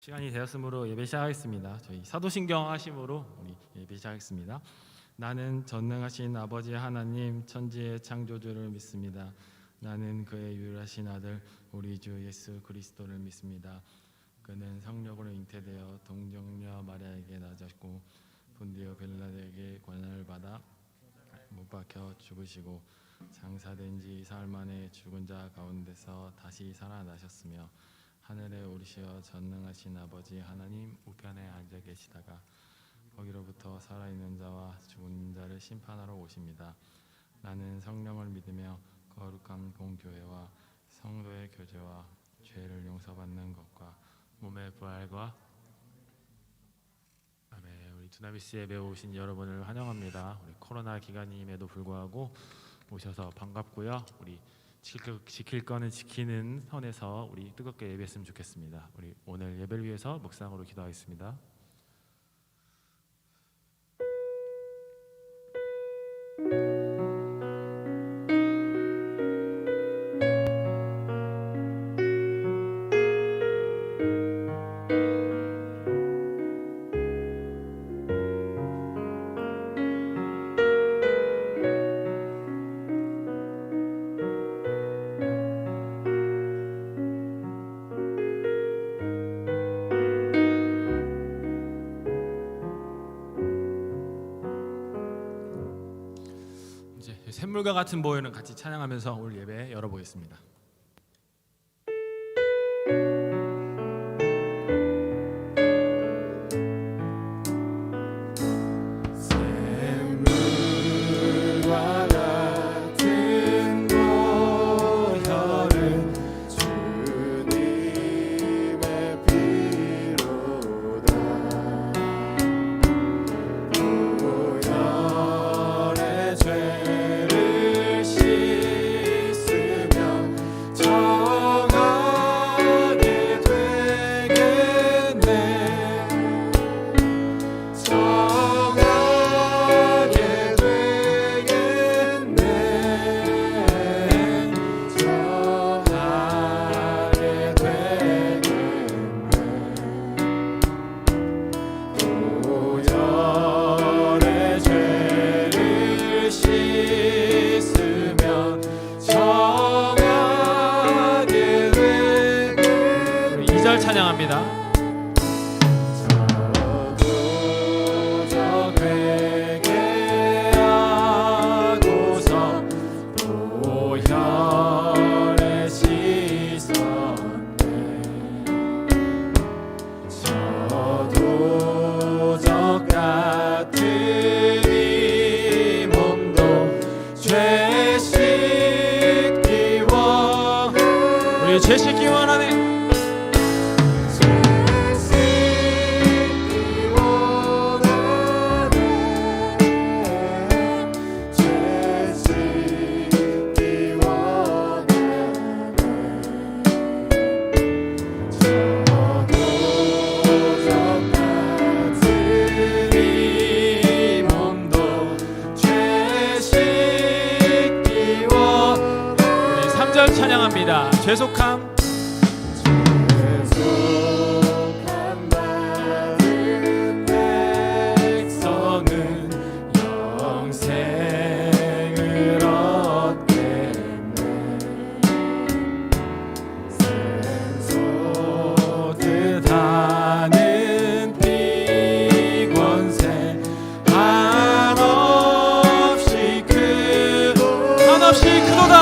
시간이 되었으므로 예배 시작하겠습니다. 저희 사도신경 하심으로 우리 예배 시작하겠습니다. 나는 전능하신 아버지 하나님 천지의 창조주를 믿습니다. 나는 그의 유일하신 아들 우리 주 예수 그리스도를 믿습니다. 그는 성령으로 잉태되어 동정녀 마리아에게 낳아졌고 본디오 빌라도에게 고난을 받아 못 박혀 죽으시고 장사된 지 사흘 만에 죽은 자 가운데서 다시 살아나셨으며 하늘에 오르시어 전능하신 아버지 하나님 우편에 앉아 계시다가 거기로부터 살아있는 자와 죽은 자를 심판하러 오십니다. 나는 성령을 믿으며 거룩한 공교회와 성도의 교제와 죄를 용서받는 것과 몸의 부활과 우리 두나미스 예배에 오신 여러분을 환영합니다. 우리 코로나 기간임에도 불구하고 오셔서 반갑고요. 우리 지킬 거는 지키는 선에서 우리 뜨겁게 예배했으면 좋겠습니다. 우리 오늘 예배를 위해서 묵상으로 기도하겠습니다. 샘물과 같은 보혈은 같이 찬양하면서 오늘 예배 열어보겠습니다. 찬양합니다. 죄 씻기 원하네. 찬양합니다. 죄속함 받은 백성은 영생을 얻겠네. 샘솟듯 하는 피권세 한없이 크도다.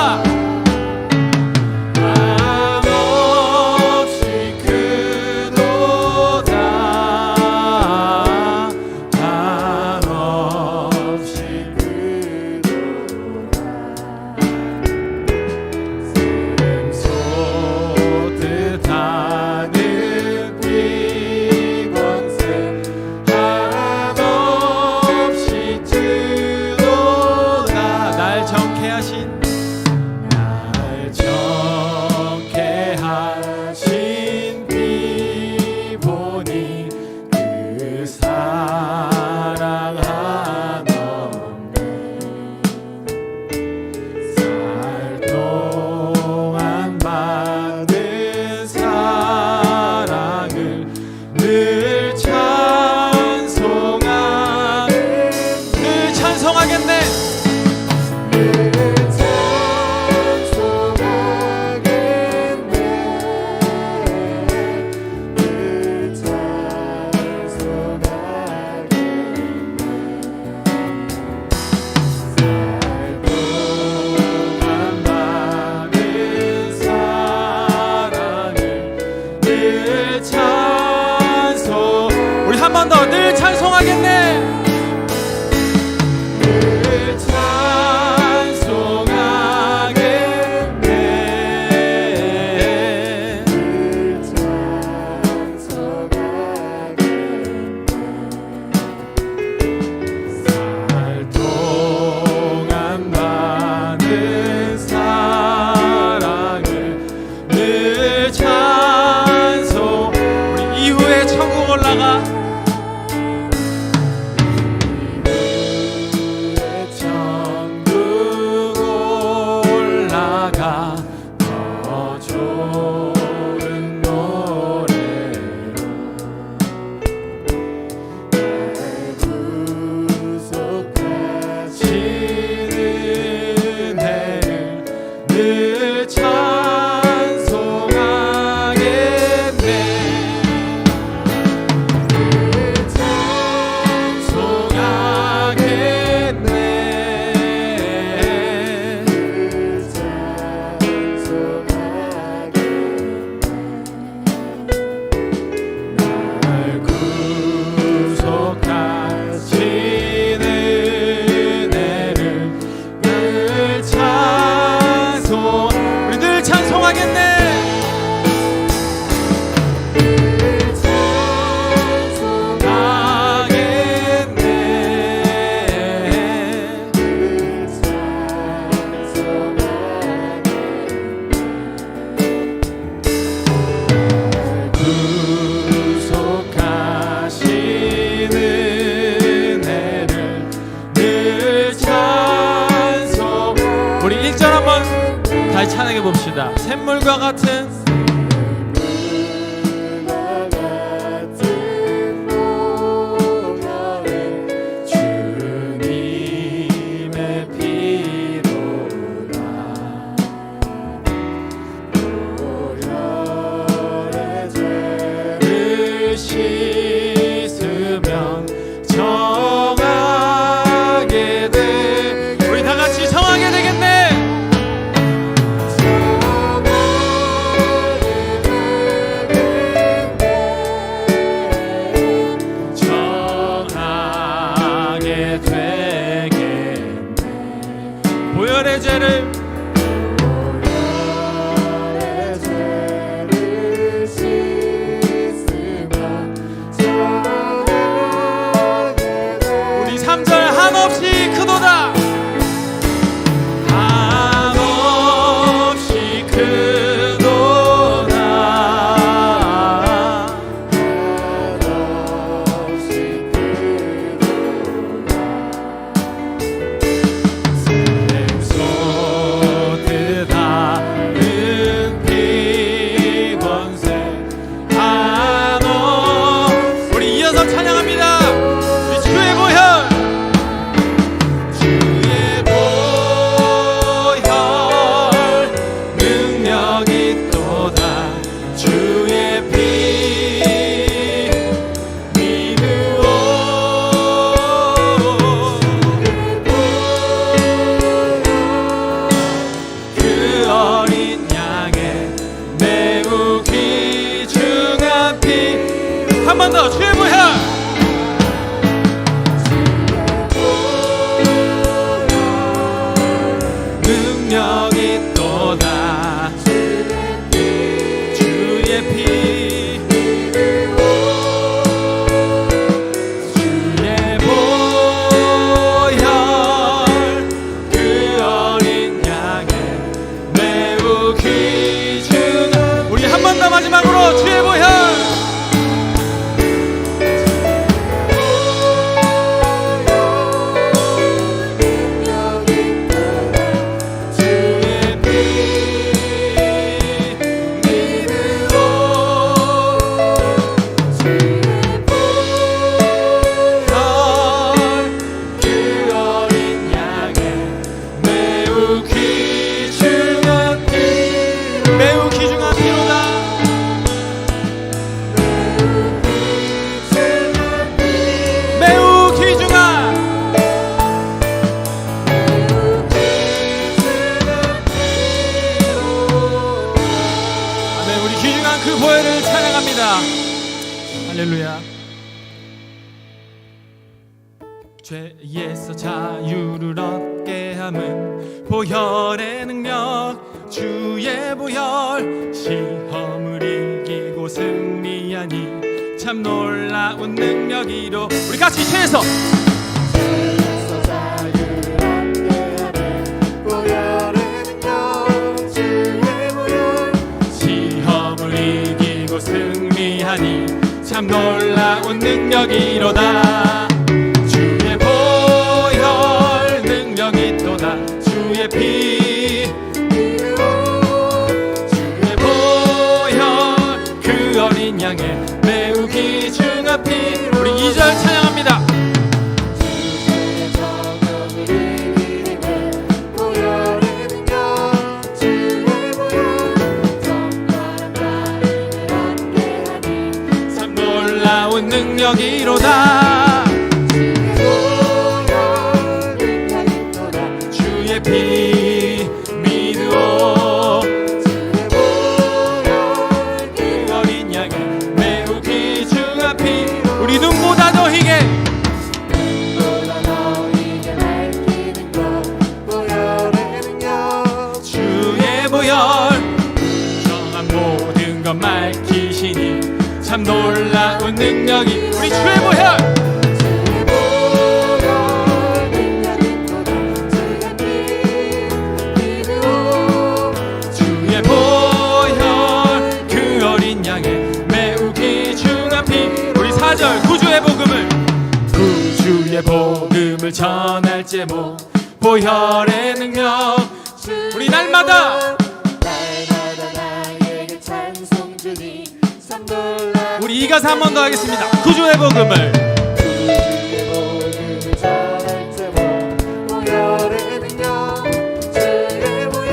늘 찬송하겠네. 한 번 더 늘 찬송하겠네. 늘 찬송하겠네. 늘 찬송하겠네. 살 동안 많은 사랑을 늘 찬송. 우리 이후에 천국 올라가. 더 좋은 노래로 구속하시는 은혜를 늘 찬송하겠네. 늘 찬송하겠네. 우리 1절 한번 다시 찬양해 봅시다. 샘물과 같은 주님의 피로다. 보혈의 죄를 씻으면 정하게 돼. 우리 다 같이 정하게 되겠네. 보혈의 죄를 씻으면 우리 3절 한없이 크도다. 한없이 크도다. 한 번 더 주의 보혈. 능력이 또다. 주의 피. 주의 보혈. 그 어린 양의 매우 귀중한. 우리 한 번 더 마지막으로 주의 보혈. 할렐루야. 죄에서 자유를 얻게 함은 보혈의 능력, 주의 보혈. 시험을 이기고 승리하니 참 놀라운 능력이로. 우리 같이 죄에서 참 놀라운 능력이로다. 주의 보혈 능력이 또다. 주의 피, 주의 보혈 그 어린 양의 매우 귀중한 피. 우리 2절 찬양합니다. 주의 정욕을 이기는 보혈의 능력, 주의 보혈 정결한 마음을 얻게 하니 참 놀라운 능력이로다. 주의 피 믿으오. 주의 보혈 그 어린 양의 매우 귀중한 피. 우리 눈보다 더 희게 밝히는 것 보혈의 능력. 주의 보혈 정한 모든 것 밝히시니 참 놀라운 능력이. 우리 주의 보혈 구주의 복음을, 구주의 복음을 전할 제목 보혈의 능력. 우리 날마다 나에게 찬송 주니 참 놀라. 우리 이 가사 한 번 더 하겠습니다. 구주의 복음을, 구주의 복음을 전할 제목 보혈의 능력. 주의 보혈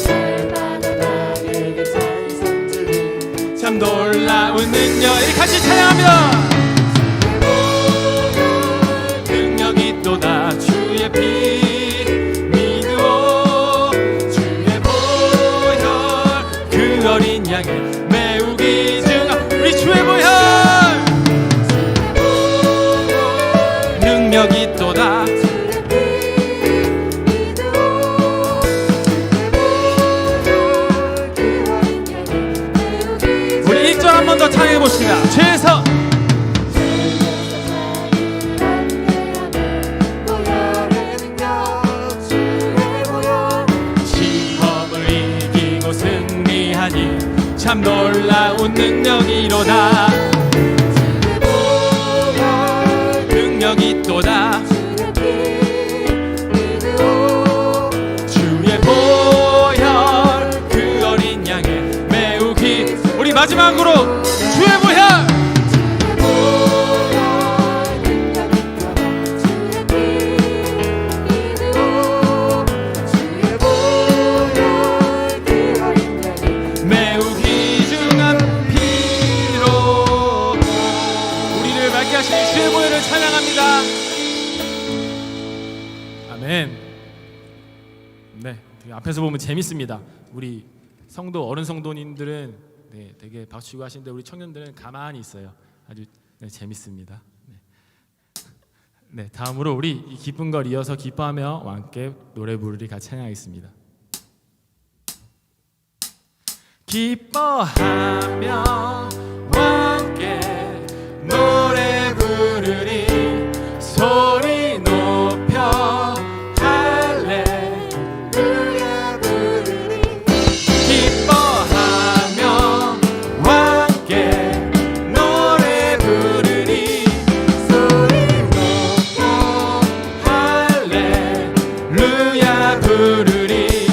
날마다 나에게 찬송 주니 참 놀라운 능력. 이 같이 찬양합니다. 주의 피 믿으오. 주의 보혈 그 어린 양의 매우 귀중한. 우리 주의 보혈 능력이 또다. 우리 1절 한 번 더 찬양해 봅시다. 죄에서 참 놀라운 능력이로다. 주의 보혈 능력이 또다. 주의 보혈 그 어린 양의 매우 귀. 우리 마지막으로 주의 보혈 주의 보혈을 찬양합니다. 아멘. 네, 앞에서 보면 재밌습니다. 우리 성도 어른 성도님들은 되게 박수치고 하시는데 우리 청년들은 가만히 있어요. 아주 재밌습니다. 네, 다음으로 우리 이 기쁜 걸 이어서 기뻐하며 함께 노래 부르리 같이 찬양하겠습니다. 기뻐하며 함께 노래 부르리 소리 높여 할렐루야 부르리. 기뻐하며 함께 노래 부르리 소리 높여 할렐루야 부르리.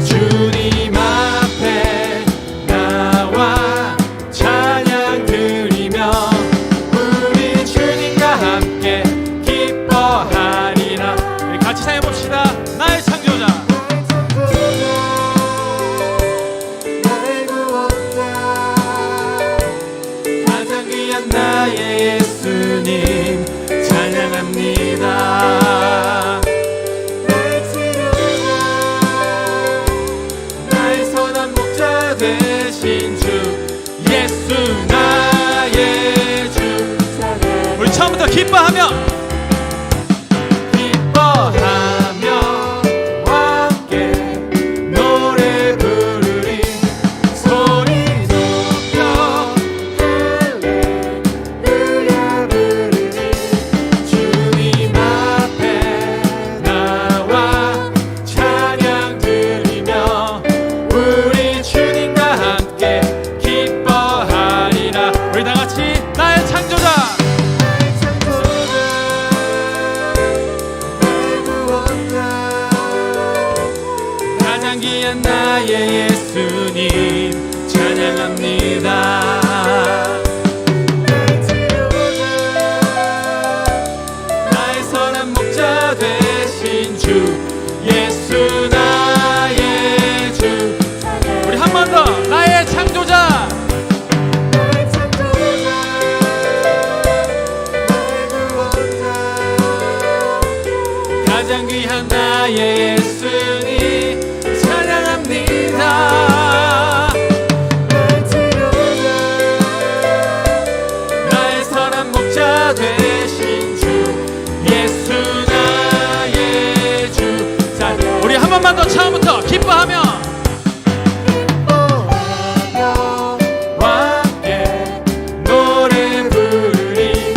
주님 앞에 나와 찬양 드리며 우리 주님과 함께 기뻐하리라. 같이 찬양해봅시다. 나의 창조자 나의 구원자 가장 귀한 나의 예수님 찬양합니다. 내 치료자 나의 선한 목자 되신 주 예수 나의 기뻐하며 함께 노래 부르리 소리 높여 할렐루야 부르리 주님 앞에 나와 찬양 드리며 우리 주님과 함께 기뻐하리라. 우리 다 같이 나의 창조자 가장 귀한 나의 예수님 찬양합니다. 나의 선한 목자 되신 주 예수 나의 주. 우리 한 번 더 나의 창조자 가장 귀한 나의 예수님 찬양합니다. 나의 선한 목자 되신 주 예수 나의 주. 자, 우리 한 번만 더 처음부터 기뻐하며 함께 노래 부르리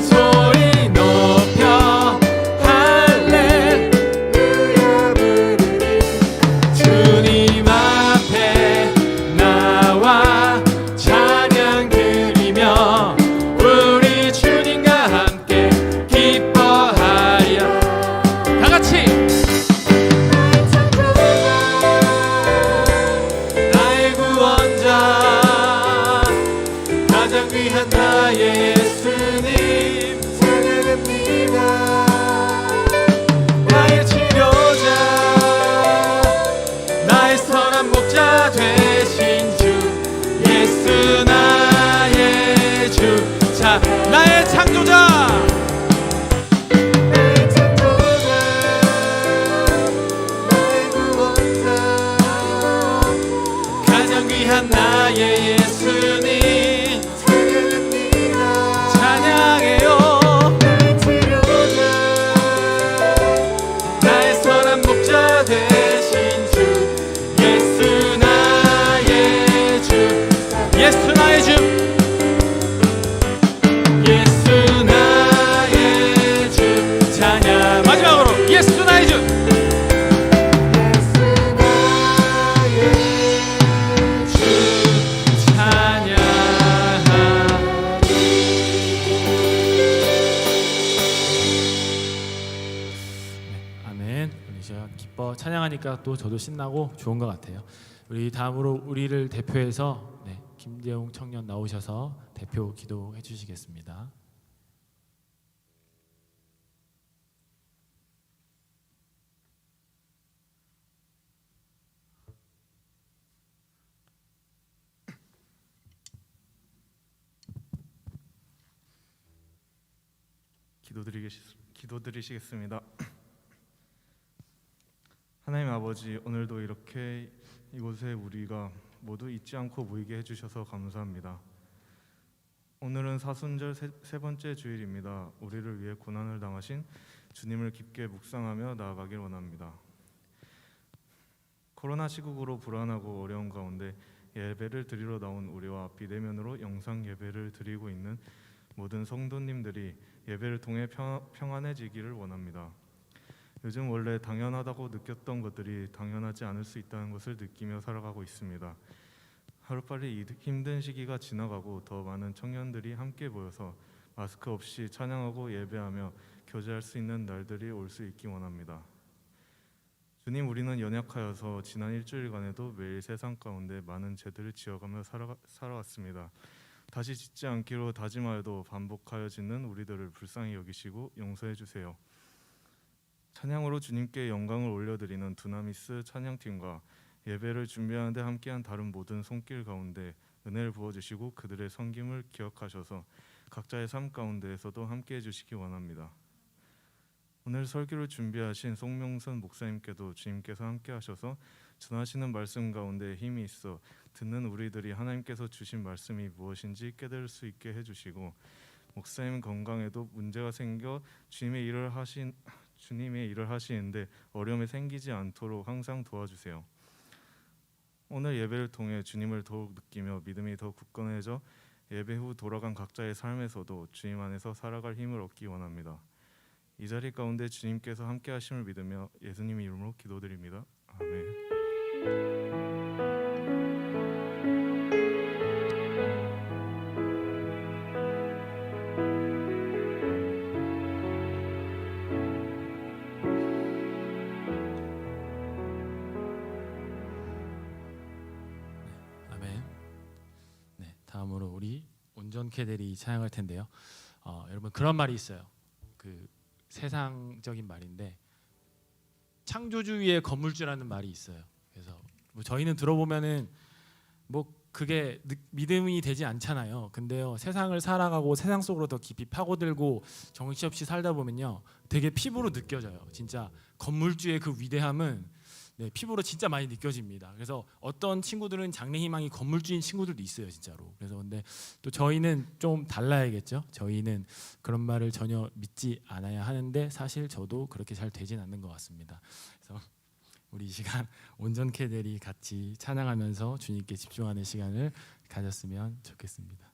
소리 높여 할렐루야 부르리 주님 앞에 나와 찬양 드리며 우리 주님과 함께 기뻐하리라. 다 같이 나의 구원자 가장 귀한 나의 예수님 찬양합니다. 나의 치료자 나의 선한 목자 되신 주 예수 나의 주. 자, 나의 창조자 나의 구원자 가장 귀한 나의 예수님 찬양합니다. 찬양해요. 나의 선한 목자 되신 주 예수 나의 주 예수 나의 주 예수 나의 주 찬양. 마지막으로 예수 나의 주 찬양. 아멘. 우리 제가 기뻐 찬양하니까 또 저도 신나고 좋은 것 같아요. 우리 다음으로 우리를 대표해서 김재웅 청년 나오셔서 대표 기도해 주시겠습니다. 기도드리시겠습니다. 하나님 아버지, 오늘도 이렇게 이곳에 우리가 모두 잊지 않고 모이게 해주셔서 감사합니다. 오늘은 사순절 세 번째 주일입니다. 우리를 위해 고난을 당하신 주님을 깊게 묵상하며 나아가길 원합니다. 코로나 시국으로 불안하고 어려운 가운데 예배를 드리러 나온 우리와 비대면으로 영상 예배를 드리고 있는 모든 성도님들이 예배를 통해 평안해지기를 원합니다. 요즘 원래 당연하다고 느꼈던 것들이 당연하지 않을 수 있다는 것을 느끼며 살아가고 있습니다. 하루빨리 이 힘든 시기가 지나가고 더 많은 청년들이 함께 모여서 마스크 없이 찬양하고 예배하며 교제할 수 있는 날들이 올 수 있기 원합니다. 주님, 우리는 연약하여서 지난 일주일간에도 매일 세상 가운데 많은 죄들을 지어가며 살아왔습니다. 다시 짓지 않기로 다짐하여도 반복하여 짓는 우리들을 불쌍히 여기시고 용서해 주세요. 찬양으로 주님께 영광을 올려드리는 두나미스 찬양팀과 예배를 준비하는데 함께한 다른 모든 손길 가운데 은혜를 부어주시고 그들의 섬김을 기억하셔서 각자의 삶 가운데에서도 함께해 주시기 원합니다. 오늘 설교를 준비하신 송명선 목사님께도 주님께서 함께하셔서 전하시는 말씀 가운데 힘이 있어 듣는 우리들이 하나님께서 주신 말씀이 무엇인지 깨달을 수 있게 해주시고 목사님 건강에도 문제가 생겨 주님의 일을 하시는데 어려움이 생기지 않도록 항상 도와주세요. 오늘 예배를 통해 주님을 더욱 느끼며 믿음이 더 굳건해져 예배 후 돌아간 각자의 삶에서도 주님 안에서 살아갈 힘을 얻기 원합니다. 이 자리 가운데 주님께서 함께 하심을 믿으며 예수님의 이름으로 기도드립니다. 아멘. 아멘. 네, 다음으로 우리 온전케들이 찬양할 텐데요. 여러분 그런 말이 있어요. 그 세상적인 말인데 창조주의의 건물주라는 말이 있어요. 그래서 뭐 저희는 들어보면은 뭐 그게 믿음이 되지 않잖아요. 근데요, 세상을 살아가고 세상 속으로 더 깊이 파고들고 정신없이 살다 보면요, 되게 피부로 느껴져요. 진짜 건물주의 그 위대함은 네, 피부로 진짜 많이 느껴집니다. 그래서 어떤 친구들은 장래희망이 건물주인 친구들도 있어요, 진짜로. 그래서 근데 또 저희는 좀 달라야겠죠. 저희는 그런 말을 전혀 믿지 않아야 하는데 사실 저도 그렇게 잘 되진 않는 것 같습니다. 그래서 우리 이 시간 온전케들이 같이 찬양하면서 주님께 집중하는 시간을 가졌으면 좋겠습니다.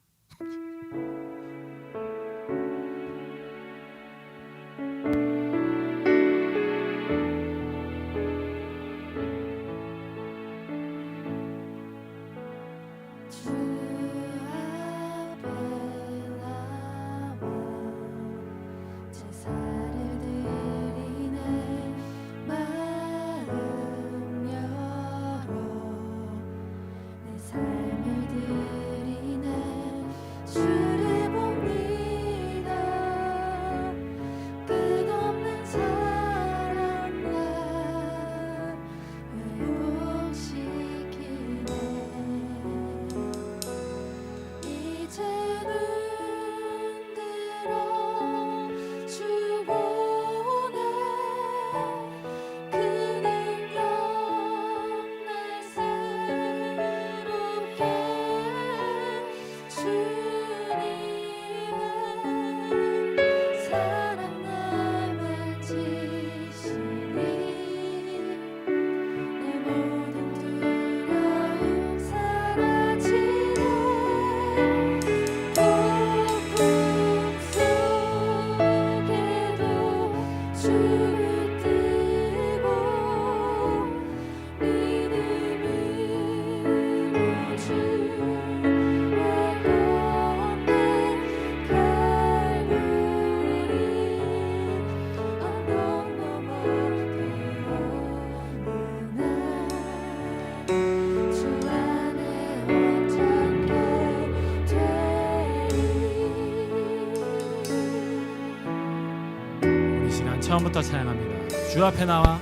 처음부터 찬양합니다. 주 앞에 나와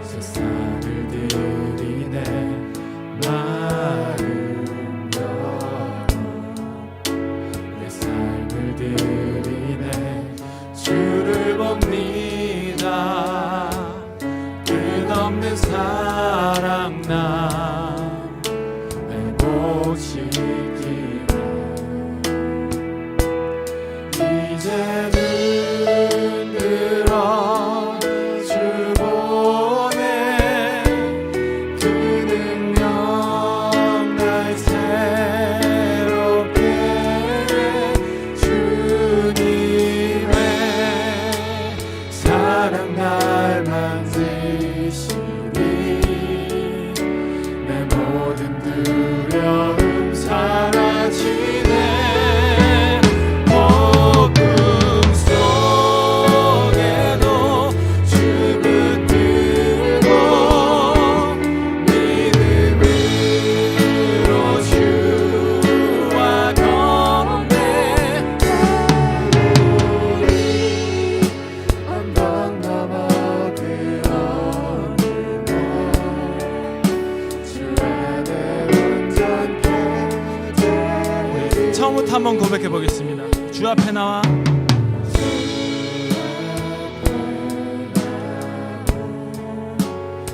세상을 들이네 마음 열어 내 삶을 들이네 주를 봅니다. 끝없는 사랑 나 회복시키네 이제는 들어 주 보내 그 능력 날 새롭게 주님의 사랑 날 만지시니 내 모든 두려움 사라지네 처음부터 한번 고백해 보겠습니다. 주 앞에 나와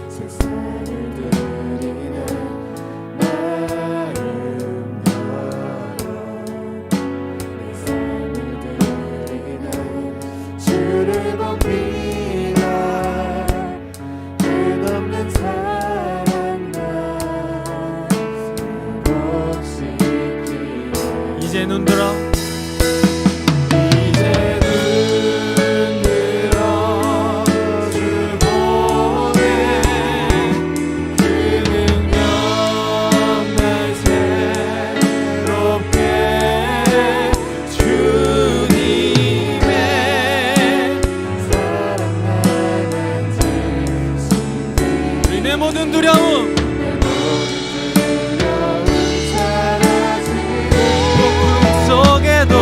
세상을 들이네 이제 눈 들어 내 모든 두려움 폭풍 속에도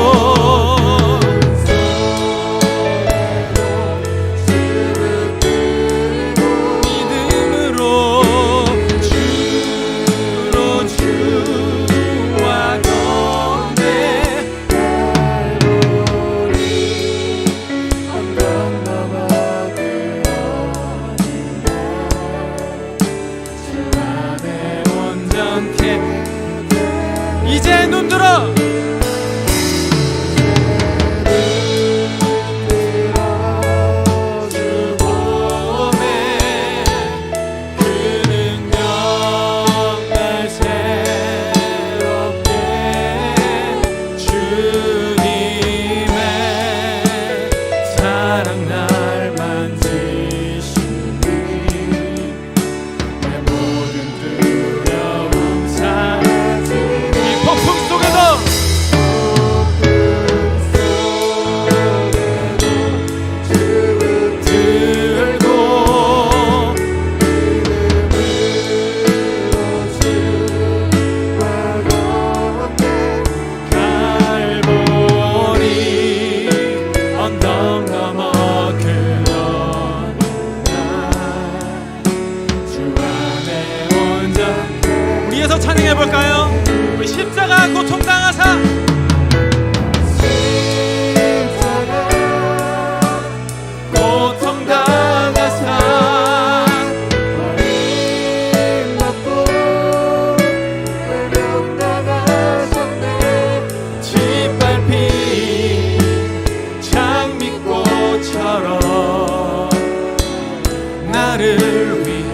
믿음으로 주로 주와 걷네 온전케 이제 눈 들어 주 보매 그 능력 날 새롭게 주님의 사랑 날 만지시니 내 모든 두려움 사라지 이 폭풍 속에도 갈보리 언덕 넘어 그런 주 안에 온전 우리에서 찬양해볼까요? 우리 십자가 고통당하사 고통당하사 버림받고 외면당하셨네 짓밟힌 장미꽃처럼 나를 위해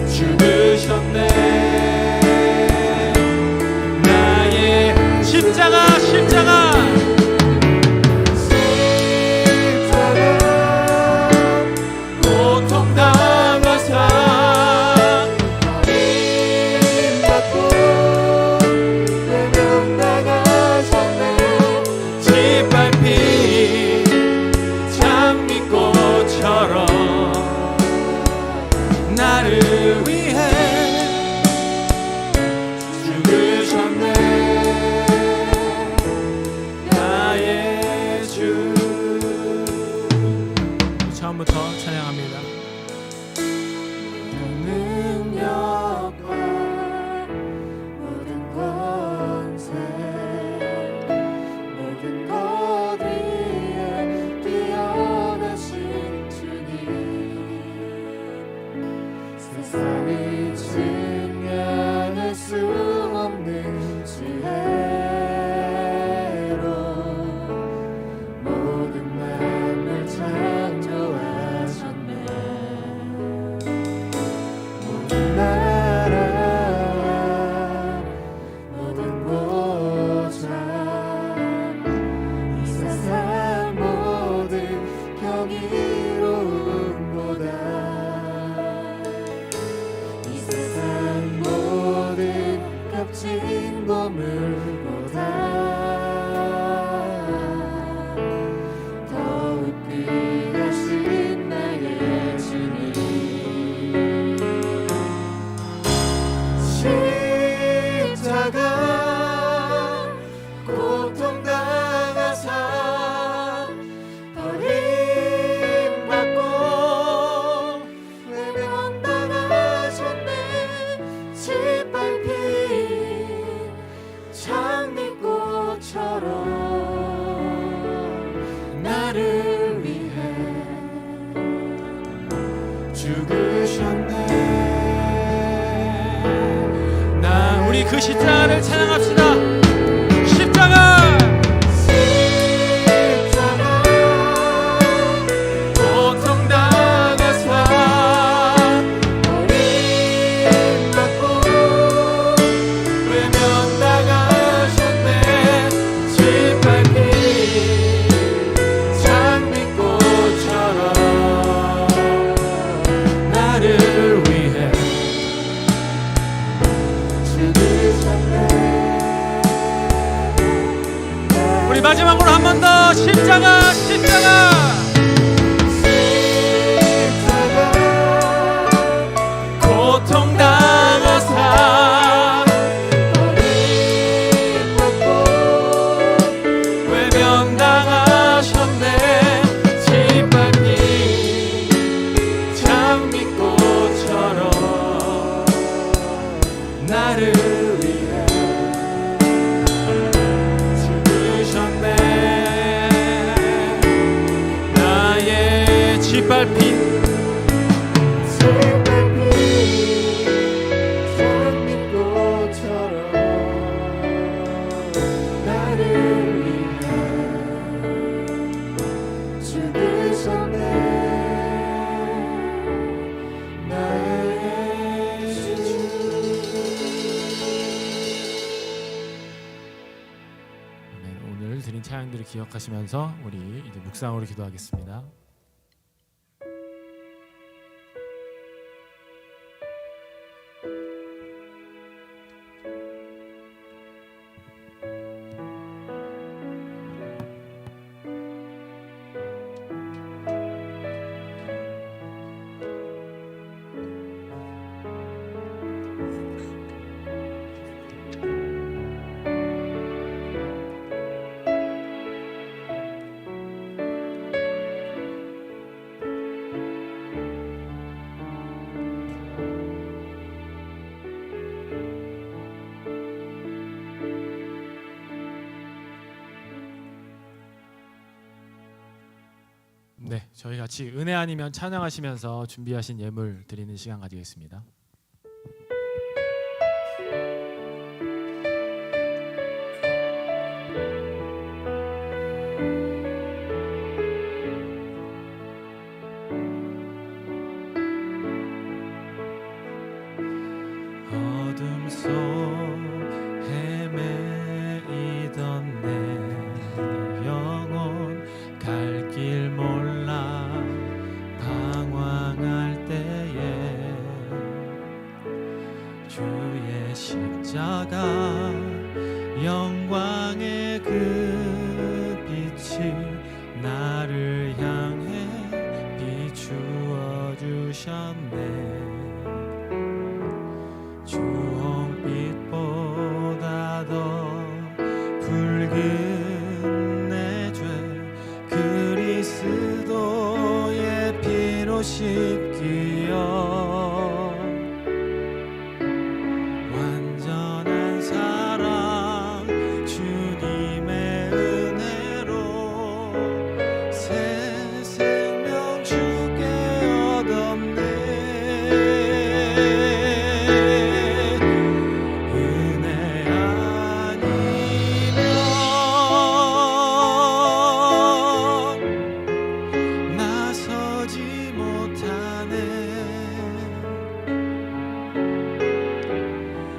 죽으셨네 나의 십자가 십자가 고통당하사 버림받고 외면당하셨네 짓밟힌 장미꽃처럼 나를 위해 죽으셨네 나의 주 처음부터 찬양합니다. 능력과 모든 권세 모든 것 위에 뛰어나신 주님 세상이 증명할 수 없는 지혜로 모든 만물 창조하셨네 모든 나라와 모든 보좌 이 세상 모든 경이로움보다 이 세상 모든 값진 보물보다 더욱 귀하신 나의 주님 십자가 고통당하사 버림받고 외면당하셨네 짓밟힌 장미꽃처럼 나를 위해 죽으셨네 나 우리 그 십자가를 찬양합시다. 십자가 버림받고 외면당하셨네 마지막으로 한 번 더 십자가 십자가. 고통당하사 외면당하셨네. 짓밟힌 장미꽃처럼 나를 위해 죽으셨네. 나의 짓밟힌 오늘 드린 찬양들을 기억하시면서 우리 이제 묵상으로 기도하겠습니다. 네, 저희 같이 은혜 아니면 찬양하시면서 준비하신 예물 드리는 시간 가지겠습니다. 어둠 속 헤매이던 내 영혼 갈 길 몰라 방황할 때에 주의 십자가 영광의 그 빛이 나를 향해 비추어 주셨네. 주홍빛보다 더 붉은 내 죄 그리스도의 피로 씻기어 완전한 사랑 주님의 은혜로 새 생명 주께 얻었네.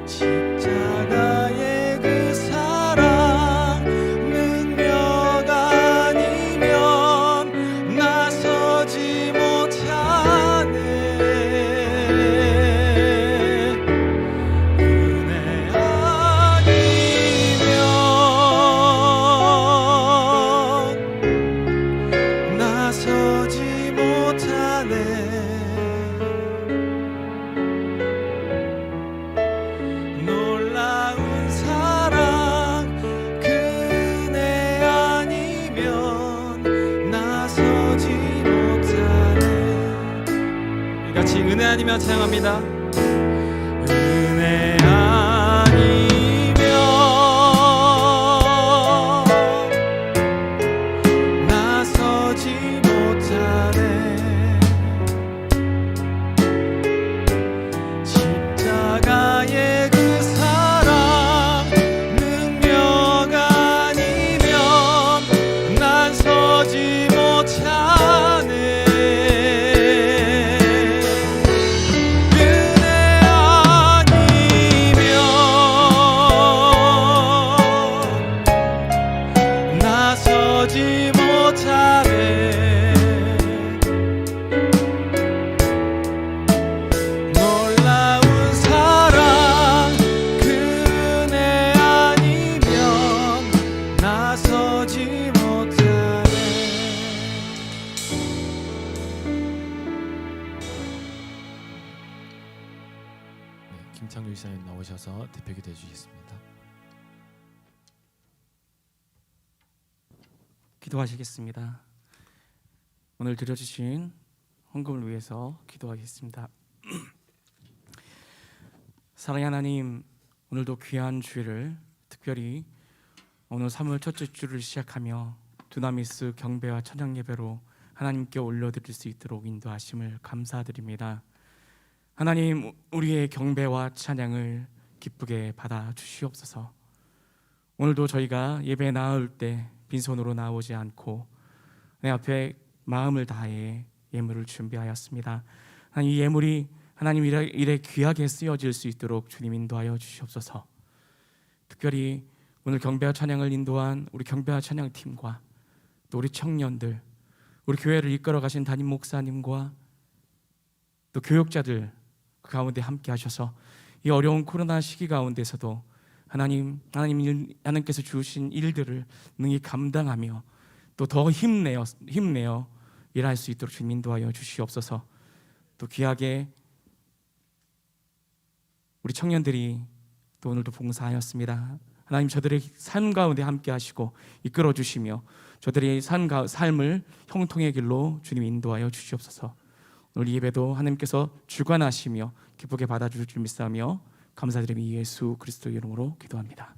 십자가의 그 사랑 능력 아니면 나서지 못하네. 은혜 아니면 나서지 못하네. 놀라운 사랑 그네 아니면 나서지 못하네. 우리 같이 은혜 아니면 찬양합니다. 은혜 아니면 나서지 못하네. 십자가의 그 사랑 능력 아니면 난 서지 못하네. 은혜 김창규 이사님 나오셔서 대표기도해 주시겠습니다. 기도하시겠습니다. 오늘 드려주신 헌금을 위해서 기도하겠습니다. 사랑의 하나님, 오늘도 귀한 주일을 특별히 오늘 3월 첫째 주를 시작하며 두나미스 경배와 찬양 예배로 하나님께 올려드릴 수 있도록 인도하심을 감사드립니다. 하나님, 우리의 경배와 찬양을 기쁘게 받아 주시옵소서. 오늘도 저희가 예배에 나올 때 빈손으로 나오지 않고 내 앞에 마음을 다해 예물을 준비하였습니다. 이 예물이 하나님 일에 귀하게 쓰여질 수 있도록 주님 인도하여 주시옵소서. 특별히 오늘 경배와 찬양을 인도한 우리 경배와 찬양팀과 또 우리 청년들, 우리 교회를 이끌어 가신 담임 목사님과 또 교육자들 그 가운데 함께 하셔서 이 어려운 코로나 시기 가운데서도 하나님께서 주신 일들을 능히 감당하며 또 더 힘내어 일할 수 있도록 주님 인도하여 주시옵소서. 또 귀하게 우리 청년들이 또 오늘도 봉사하였습니다. 하나님, 저들의 삶 가운데 함께 하시고 이끌어 주시며 저들의 삶을 형통의 길로 주님 인도하여 주시옵소서. 오늘 이 예배도 하나님께서 주관하시며 기쁘게 받아주실 줄 믿사오며 감사드리며 예수 그리스도의 이름으로 기도합니다.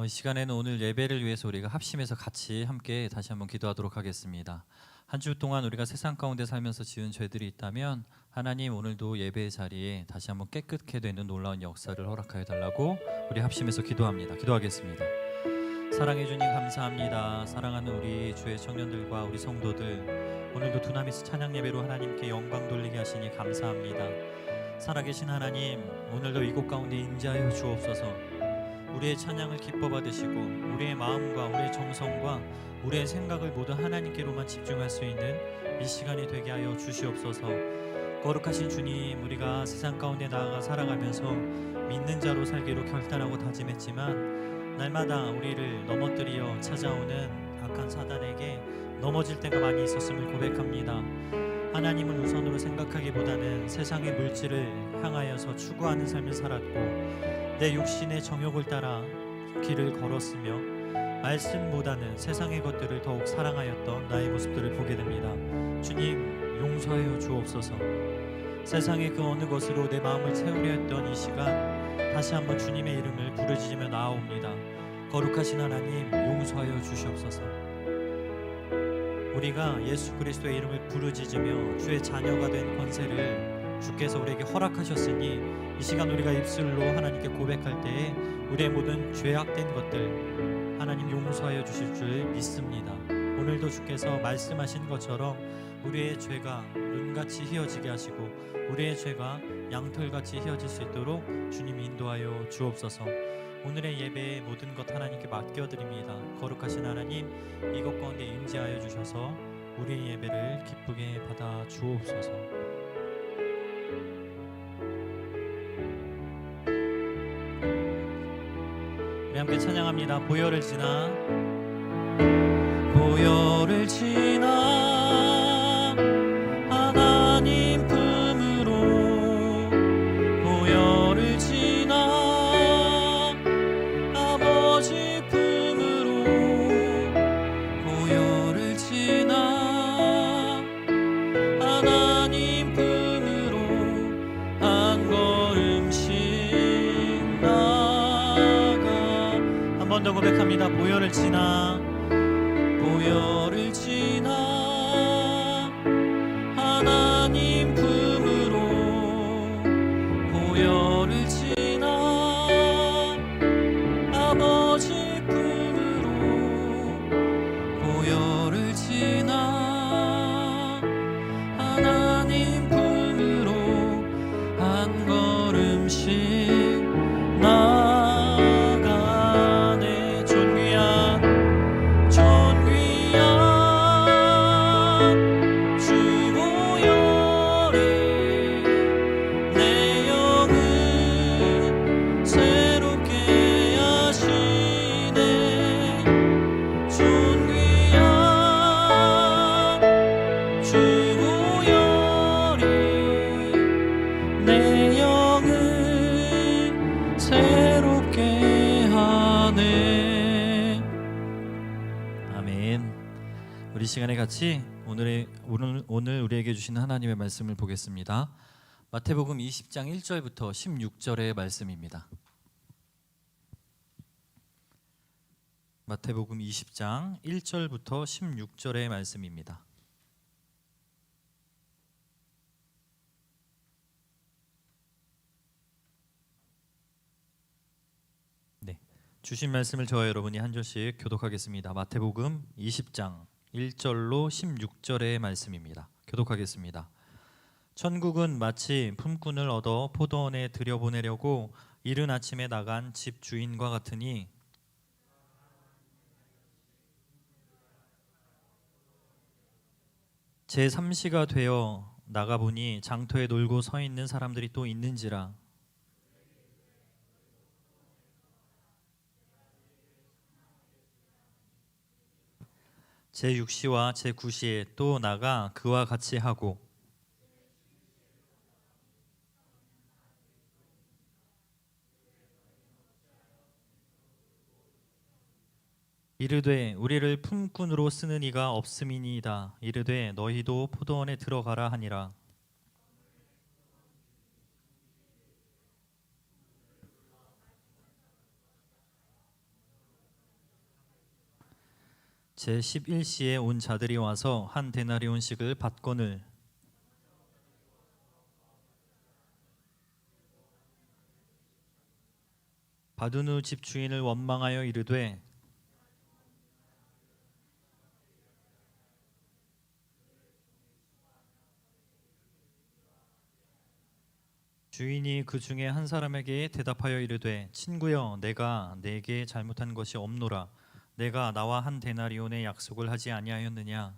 이 시간에는 오늘 예배를 위해서 우리가 합심해서 같이 함께 다시 한번 기도하도록 하겠습니다. 한 주 동안 우리가 세상 가운데 살면서 지은 죄들이 있다면 하나님, 오늘도 예배의 자리에 다시 한번 깨끗게 되는 놀라운 역사를 허락하여 달라고 우리 합심해서 기도합니다. 기도하겠습니다. 사랑해 주님 감사합니다. 사랑하는 우리 주의 청년들과 우리 성도들, 오늘도 두나미스 찬양 예배로 하나님께 영광 돌리게 하시니 감사합니다. 살아계신 하나님, 오늘도 이곳 가운데 임재하여 주옵소서. 우리의 찬양을 기뻐 받으시고 우리의 마음과 우리의 정성과 우리의 생각을 모두 하나님께로만 집중할 수 있는 이 시간이 되게 하여 주시옵소서. 거룩하신 주님, 우리가 세상 가운데 나아가 살아가면서 믿는 자로 살기로 결단하고 다짐했지만 날마다 우리를 넘어뜨리어 찾아오는 악한 사단에게 넘어질 때가 많이 있었음을 고백합니다. 하나님을 우선으로 생각하기보다는 세상의 물질을 향하여서 추구하는 삶을 살았고 내 육신의 정욕을 따라 길을 걸었으며 말씀보다는 세상의 것들을 더욱 사랑하였던 나의 모습들을 보게 됩니다. 주님, 용서하여 주옵소서. 세상의 그 어느 것으로 내 마음을 채우려 했던 이 시간 다시 한번 주님의 이름을 부르짖으며 나아옵니다. 거룩하신 하나님, 용서하여 주시옵소서. 우리가 예수 그리스도의 이름을 부르짖으며 주의 자녀가 된 권세를 주께서 우리에게 허락하셨으니 이 시간 우리가 입술로 하나님께 고백할 때에 우리의 모든 죄악된 것들 하나님 용서하여 주실 줄 믿습니다. 오늘도 주께서 말씀하신 것처럼 우리의 죄가 눈같이 휘어지게 하시고 우리의 죄가 양털같이 휘어질 수 있도록 주님 인도하여 주옵소서. 오늘의 예배의 모든 것 하나님께 맡겨드립니다. 거룩하신 하나님, 이것 가운데 임재하여 주셔서 우리의 예배를 기쁘게 받아 주옵소서. 우리 함께 찬양합니다. 보혈을 지나 보혈을 지나 하나님 품으로 보혈을 지나 아버지 품으로 보혈을 지나 하나님 품으로 한 걸음씩 한 번 더 고백합니다. 보혈을 지나 보혈을 지나 하나님 품으로 보혈을 지나 아버지 품으로 보혈을 지나 하나님 품으로 한 걸음씩 나아가네. 존귀한 시간에 같이 오늘 우리에게 주신 하나님의 말씀을 보겠습니다. 마태복음 20장 1절부터 16절의 말씀입니다. 마태복음 20장 1절부터 16절의 말씀입니다. 네, 주신 말씀을 저와 여러분이 한 절씩 교독하겠습니다. 마태복음 20장 1절로 16절의 말씀입니다. 교독하겠습니다. 천국은 마치 품꾼을 얻어 포도원에 들여보내려고 이른 아침에 나간 집 주인과 같으니 제3시가 되어 나가보니 장터에 놀고 서 있는 사람들이 또 있는지라. 제6시와 제9시에 또 나가 그와 같이 하고 이르되 우리를 품꾼으로 쓰는 이가 없음이니이다. 이르되 너희도 포도원에 들어가라 하니라. 제11시에 온 자들이 와서 한 데나리온씩을 받거늘 받은 후 집 주인을 원망하여 이르되 주인이 그 중에 한 사람에게 대답하여 이르되 친구여 내가 네게 잘못한 것이 없노라. 내가 나와 한 데나리온의 약속을 하지 아니하였느냐.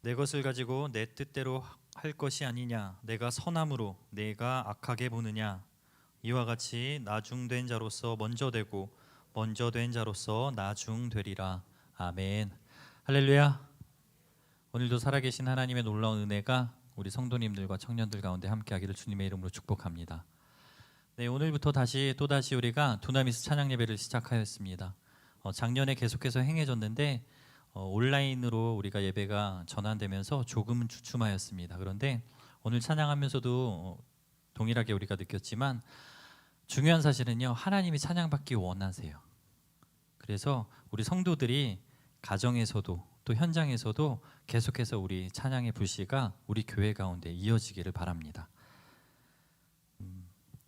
내 것을 가지고 내 뜻대로 할 것이 아니냐. 내가 선함으로 내가 악하게 보느냐. 이와 같이 나중된 자로서 먼저 되고 먼저 된 자로서 나중되리라. 아멘. 할렐루야. 오늘도 살아계신 하나님의 놀라운 은혜가 우리 성도님들과 청년들 가운데 함께하기를 주님의 이름으로 축복합니다. 네, 오늘부터 또다시 우리가 두나미스 찬양 예배를 시작하였습니다. 작년에 계속해서 행해졌는데 온라인으로 우리가 예배가 전환되면서 조금은 주춤하였습니다. 그런데 오늘 찬양하면서도 동일하게 우리가 느꼈지만 중요한 사실은요, 하나님이 찬양받기 원하세요. 그래서 우리 성도들이 가정에서도 또 현장에서도 계속해서 우리 찬양의 불씨가 우리 교회 가운데 이어지기를 바랍니다.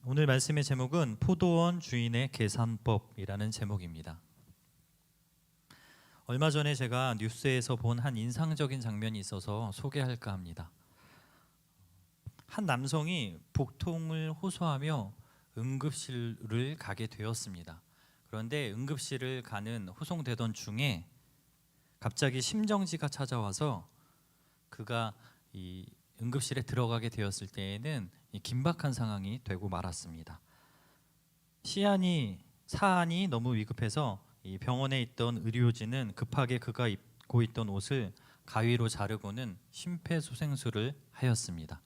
오늘 말씀의 제목은 포도원 주인의 계산법이라는 제목입니다. 얼마 전에 제가 뉴스에서 본 한 인상적인 장면이 있어서 소개할까 합니다. 한 남성이 복통을 호소하며 응급실을 가게 되었습니다. 그런데 응급실을 가는 호송되던 중에 갑자기 심정지가 찾아와서 그가 이 응급실에 들어가게 되었을 때에는 이 긴박한 상황이 되고 말았습니다. 사안이 너무 위급해서 이 병원에 있던 의료진은 급하게 그가 입고 있던 옷을 가위로 자르고는 심폐소생술을 하였습니다.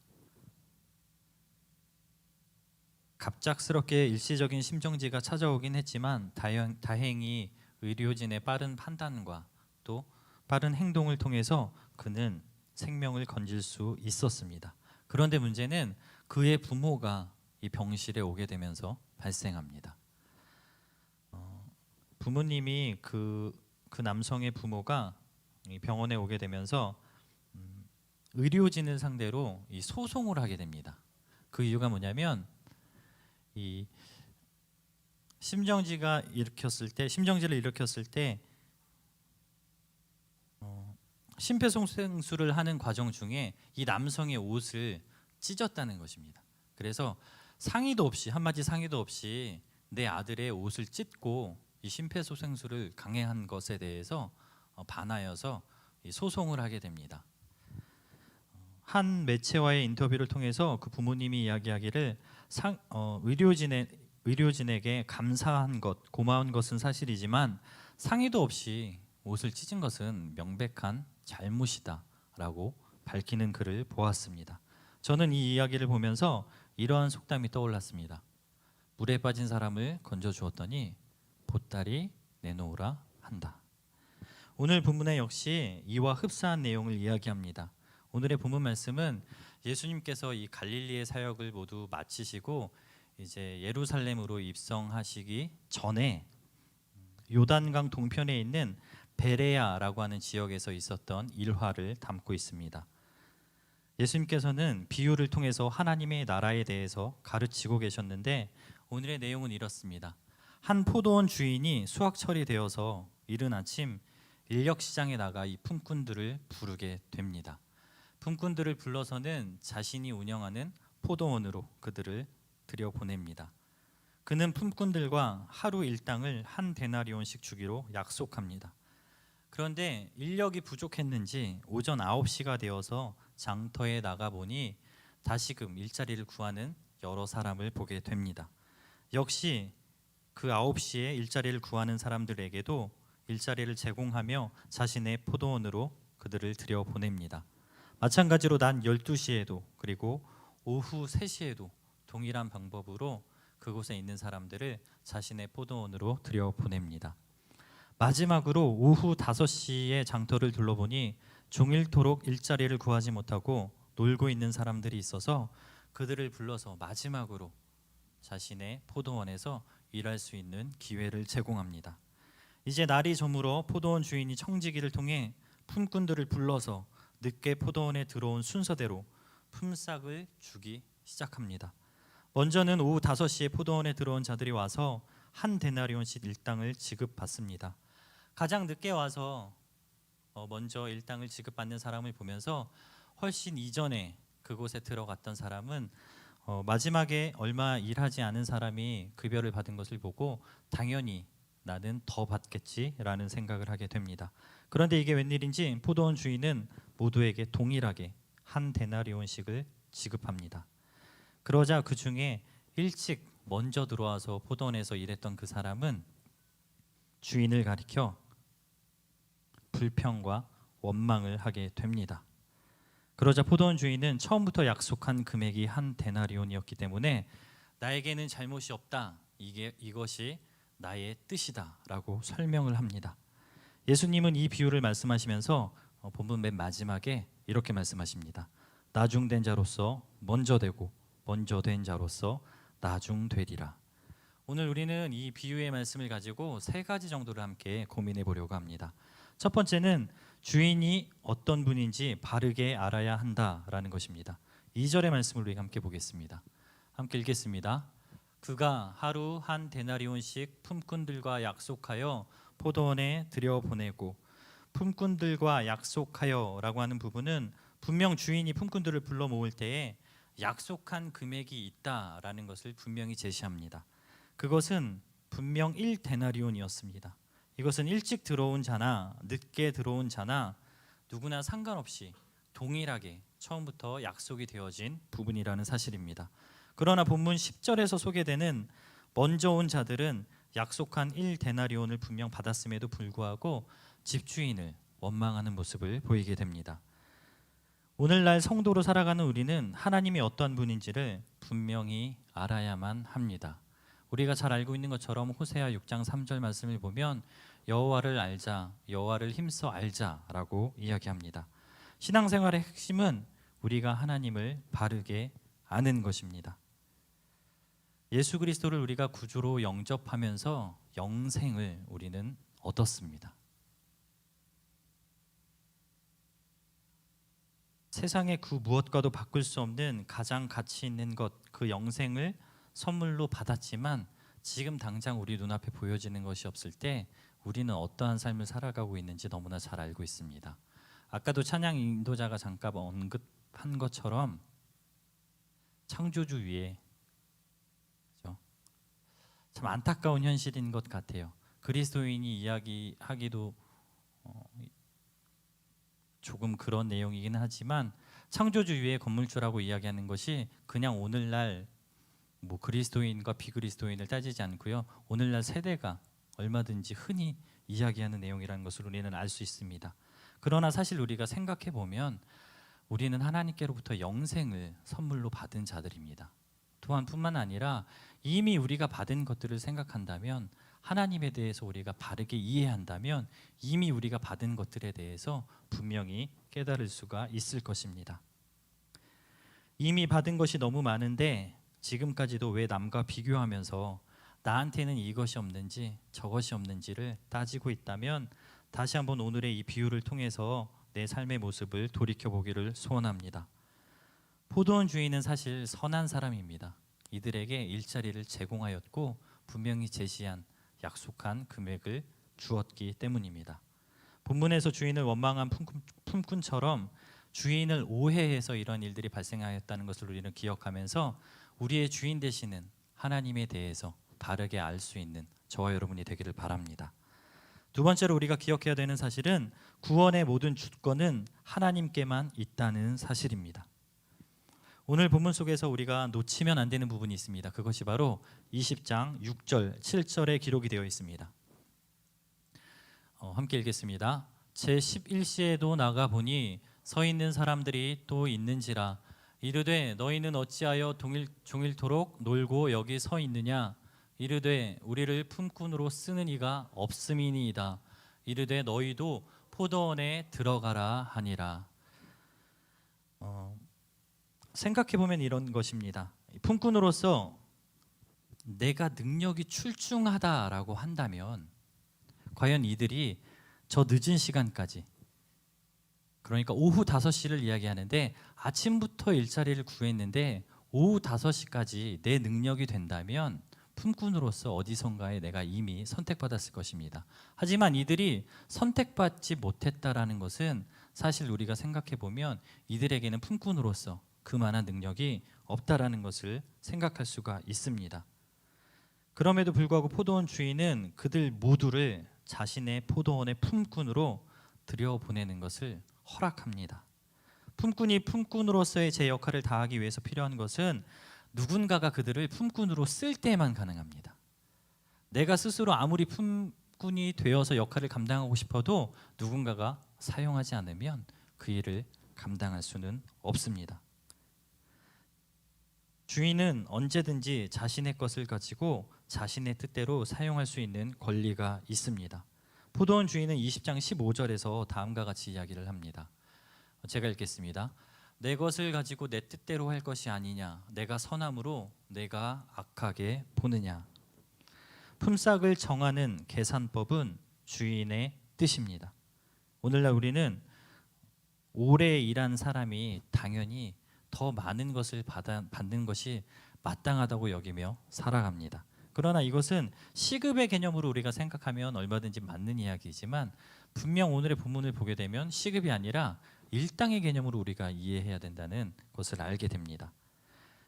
갑작스럽게 일시적인 심정지가 찾아오긴 했지만 다행히 의료진의 빠른 판단과 또 빠른 행동을 통해서 그는 생명을 건질 수 있었습니다. 그런데 문제는 그의 부모가 이 병실에 오게 되면서 발생합니다. 부모님이 그 남성의 부모가 이 병원에 오게 되면서 의료진을 상대로 이 소송을 하게 됩니다. 그 이유가 뭐냐면 이 심정지를 일으켰을 때 심폐소생술을 하는 과정 중에 이 남성의 옷을 찢었다는 것입니다. 그래서 한마디 상의도 없이 내 아들의 옷을 찢고 이 심폐소생술을 강행한 것에 대해서 반하여서 소송을 하게 됩니다. 한 매체와의 인터뷰를 통해서 그 부모님이 이야기하기를 의료진에게 감사한 것, 고마운 것은 사실이지만 상의도 없이 옷을 찢은 것은 명백한 잘못이다라고 밝히는 글을 보았습니다. 저는 이 이야기를 보면서 이러한 속담이 떠올랐습니다. 물에 빠진 사람을 건져 주었더니 보따리 내놓으라 한다. 오늘 본문에 역시 이와 흡사한 내용을 이야기합니다. 오늘의 본문 말씀은 예수님께서 이 갈릴리의 사역을 모두 마치시고 이제 예루살렘으로 입성하시기 전에 요단강 동편에 있는 베레아라고 하는 지역에서 있었던 일화를 담고 있습니다. 예수님께서는 비유를 통해서 하나님의 나라에 대해서 가르치고 계셨는데 오늘의 내용은 이렇습니다. 한 포도원 주인이 수확철이 되어서 이른 아침 인력시장에 나가 이 품꾼들을 부르게 됩니다. 품꾼들을 불러서는 자신이 운영하는 포도원으로 그들을 들여보냅니다. 그는 품꾼들과 하루 일당을 한 데나리온씩 주기로 약속합니다. 그런데 인력이 부족했는지 오전 9시가 되어서 장터에 나가보니 다시금 일자리를 구하는 여러 사람을 보게 됩니다. 역시 그 9시에 일자리를 구하는 사람들에게도 일자리를 제공하며 자신의 포도원으로 그들을 들여보냅니다. 마찬가지로 낮 12시에도 그리고 오후 3시에도 동일한 방법으로 그곳에 있는 사람들을 자신의 포도원으로 들여보냅니다. 마지막으로 오후 5시에 장터를 둘러보니 종일토록 일자리를 구하지 못하고 놀고 있는 사람들이 있어서 그들을 불러서 마지막으로 자신의 포도원에서 일할 수 있는 기회를 제공합니다. 이제 날이 저물어 포도원 주인이 청지기를 통해 품꾼들을 불러서 늦게 포도원에 들어온 순서대로 품삯을 주기 시작합니다. 먼저는 오후 5시에 포도원에 들어온 자들이 와서 한 데나리온씩 일당을 지급받습니다. 가장 늦게 와서 먼저 일당을 지급받는 사람을 보면서 훨씬 이전에 그곳에 들어갔던 사람은 마지막에 얼마 일하지 않은 사람이 급여를 받은 것을 보고 당연히 나는 더 받겠지라는 생각을 하게 됩니다. 그런데 이게 웬일인지 포도원 주인은 모두에게 동일하게 한 데나리온씩을 지급합니다. 그러자 그 중에 일찍 먼저 들어와서 포도원에서 일했던 그 사람은 주인을 가리켜 불평과 원망을 하게 됩니다. 그러자 포도원 주인은 처음부터 약속한 금액이 한 데나리온이었기 때문에 나에게는 잘못이 없다. 이것이 나의 뜻이다라고 설명을 합니다. 예수님은 이 비유를 말씀하시면서 본문 맨 마지막에 이렇게 말씀하십니다. 나중된 자로서 먼저 되고 먼저 된 자로서 나중되리라. 오늘 우리는 이 비유의 말씀을 가지고 3가지 정도를 함께 고민해 보려고 합니다. 첫 번째는 주인이 어떤 분인지 바르게 알아야 한다라는 것입니다. 2절의 말씀을 우리 함께 보겠습니다. 함께 읽겠습니다. 그가 하루 한 데나리온씩 품꾼들과 약속하여 포도원에 들여보내고, 품꾼들과 약속하여라고 하는 부분은 분명 주인이 품꾼들을 불러 모을 때에 약속한 금액이 있다라는 것을 분명히 제시합니다. 그것은 분명 1데나리온이었습니다. 이것은 일찍 들어온 자나 늦게 들어온 자나 누구나 상관없이 동일하게 처음부터 약속이 되어진 부분이라는 사실입니다. 그러나 본문 10절에서 소개되는 먼저 온 자들은 약속한 1데나리온을 분명 받았음에도 불구하고 집주인을 원망하는 모습을 보이게 됩니다. 오늘날 성도로 살아가는 우리는 하나님이 어떠한 분인지를 분명히 알아야만 합니다. 우리가 잘 알고 있는 것처럼 호세아 6장 3절 말씀을 보면 여호와를 알자, 여호와를 힘써 알자라고 이야기합니다. 신앙생활의 핵심은 우리가 하나님을 바르게 아는 것입니다. 예수 그리스도를 우리가 구주로 영접하면서 영생을 우리는 얻었습니다. 세상의 그 무엇과도 바꿀 수 없는 가장 가치 있는 것, 그 영생을 선물로 받았지만 지금 당장 우리 눈앞에 보여지는 것이 없을 때 우리는 어떠한 삶을 살아가고 있는지 너무나 잘 알고 있습니다. 아까도 찬양 인도자가 잠깐 언급한 것처럼 창조주 위에 참 안타까운 현실인 것 같아요. 그리스도인이 이야기하기도 조금 그런 내용이긴 하지만 창조주 위에 건물주라고 이야기하는 것이 그냥 오늘날 뭐 그리스도인과 비그리스도인을 따지지 않고요. 오늘날 세대가 얼마든지 흔히 이야기하는 내용이라는 것을 우리는 알 수 있습니다. 그러나 사실 우리가 생각해 보면 우리는 하나님께로부터 영생을 선물로 받은 자들입니다. 또한 뿐만 아니라 이미 우리가 받은 것들을 생각한다면, 하나님에 대해서 우리가 바르게 이해한다면 이미 우리가 받은 것들에 대해서 분명히 깨달을 수가 있을 것입니다. 이미 받은 것이 너무 많은데 지금까지도 왜 남과 비교하면서 나한테는 이것이 없는지 저것이 없는지를 따지고 있다면, 다시 한번 오늘의 이 비유를 통해서 내 삶의 모습을 돌이켜보기를 소원합니다. 포도원 주인은 사실 선한 사람입니다. 이들에게 일자리를 제공하였고 분명히 제시한 약속한 금액을 주었기 때문입니다. 본문에서 주인을 원망한 품꾼처럼 주인을 오해해서 이런 일들이 발생하였다는 것을 우리는 기억하면서 우리의 주인 되시는 하나님에 대해서 바르게 알 수 있는 저와 여러분이 되기를 바랍니다. 두 번째로 우리가 기억해야 되는 사실은 구원의 모든 주권은 하나님께만 있다는 사실입니다. 오늘 본문 속에서 우리가 놓치면 안 되는 부분이 있습니다. 그것이 바로 20장 6절, 7절에 기록이 되어 있습니다. 함께 읽겠습니다. 제11시에도 나가보니 서 있는 사람들이 또 있는지라. 이르되 너희는 어찌하여 종일토록 놀고 여기 서 있느냐. 이르되 우리를 품꾼으로 쓰는 이가 없음이니이다. 이르되 너희도 포도원에 들어가라 하니라. 생각해보면 이런 것입니다. 품꾼으로서 내가 능력이 출중하다라고 한다면 과연 이들이 저 늦은 시간까지, 그러니까 오후 5시를 이야기하는데 아침부터 일자리를 구했는데 오후 5시까지 내 능력이 된다면 품꾼으로서 어디선가에 내가 이미 선택받았을 것입니다. 하지만 이들이 선택받지 못했다라는 것은 사실 우리가 생각해보면 이들에게는 품꾼으로서 그만한 능력이 없다라는 것을 생각할 수가 있습니다. 그럼에도 불구하고 포도원 주인은 그들 모두를 자신의 포도원의 품꾼으로 들여보내는 것을 허락합니다. 품꾼이 품꾼으로서의 제 역할을 다하기 위해서 필요한 것은 누군가가 그들을 품꾼으로 쓸 때만 가능합니다. 내가 스스로 아무리 품꾼이 되어서 역할을 감당하고 싶어도 누군가가 사용하지 않으면 그 일을 감당할 수는 없습니다. 주인은 언제든지 자신의 것을 가지고 자신의 뜻대로 사용할 수 있는 권리가 있습니다. 포도원 주인은 20장 15절에서 다음과 같이 이야기를 합니다. 제가 읽겠습니다. 내 것을 가지고 내 뜻대로 할 것이 아니냐. 내가 선함으로 내가 악하게 보느냐. 품삯을 정하는 계산법은 주인의 뜻입니다. 오늘날 우리는 오래 일한 사람이 당연히 더 많은 것을 받는 것이 마땅하다고 여기며 살아갑니다. 그러나 이것은 시급의 개념으로 우리가 생각하면 얼마든지 맞는 이야기이지만 분명 오늘의 본문을 보게 되면 시급이 아니라 일당의 개념으로 우리가 이해해야 된다는 것을 알게 됩니다.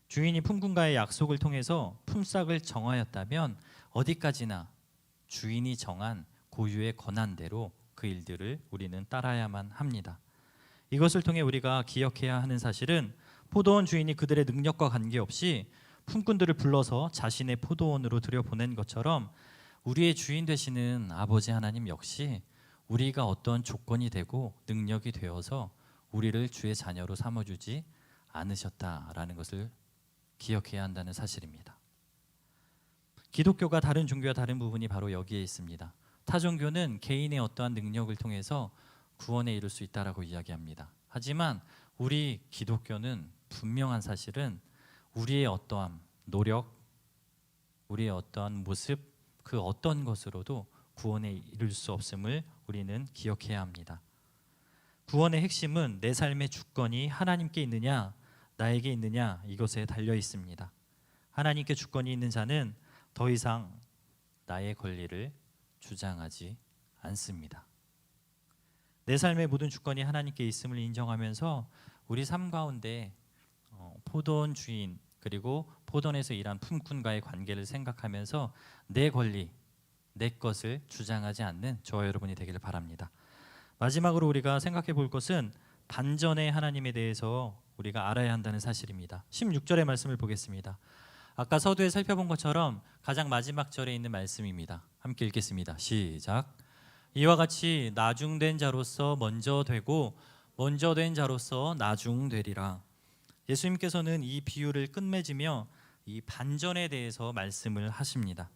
주인이 품꾼과의 약속을 통해서 품삯을 정하였다면 어디까지나 주인이 정한 고유의 권한대로 그 일들을 우리는 따라야만 합니다. 이것을 통해 우리가 기억해야 하는 사실은 포도원 주인이 그들의 능력과 관계없이 품꾼들을 불러서 자신의 포도원으로 들여보낸 것처럼 우리의 주인 되시는 아버지 하나님 역시 우리가 어떤 조건이 되고 능력이 되어서 우리를 주의 자녀로 삼아주지 않으셨다라는 것을 기억해야 한다는 사실입니다. 기독교가 다른 종교와 다른 부분이 바로 여기에 있습니다. 타 종교는 개인의 어떠한 능력을 통해서 구원에 이를 수 있다라고 이야기합니다. 하지만 우리 기독교는 분명한 사실은 우리의 어떠한 노력, 우리의 어떠한 모습, 그 어떤 것으로도 구원에 이를 수 없음을 우리는 기억해야 합니다. 구원의 핵심은 내 삶의 주권이 하나님께 있느냐 나에게 있느냐 이것에 달려 있습니다. 하나님께 주권이 있는 자는 더 이상 나의 권리를 주장하지 않습니다. 내 삶의 모든 주권이 하나님께 있음을 인정하면서 우리 삶 가운데 포도원 주인 그리고 포도원에서 일한 품꾼과의 관계를 생각하면서 내 권리, 내 것을 주장하지 않는 저와 여러분이 되기를 바랍니다. 마지막으로 우리가 생각해 볼 것은 반전의 하나님에 대해서 우리가 알아야 한다는 사실입니다. 16절의 말씀을 보겠습니다. 아까 서두에 살펴본 것처럼 가장 마지막 절에 있는 말씀입니다. 함께 읽겠습니다. 시작. 이와 같이 나중된 자로서 먼저 되고 먼저 된 자로서 나중되리라. 예수님께서는 이 비유를 끝맺으며 이 반전에 대해서 말씀을 하십니다.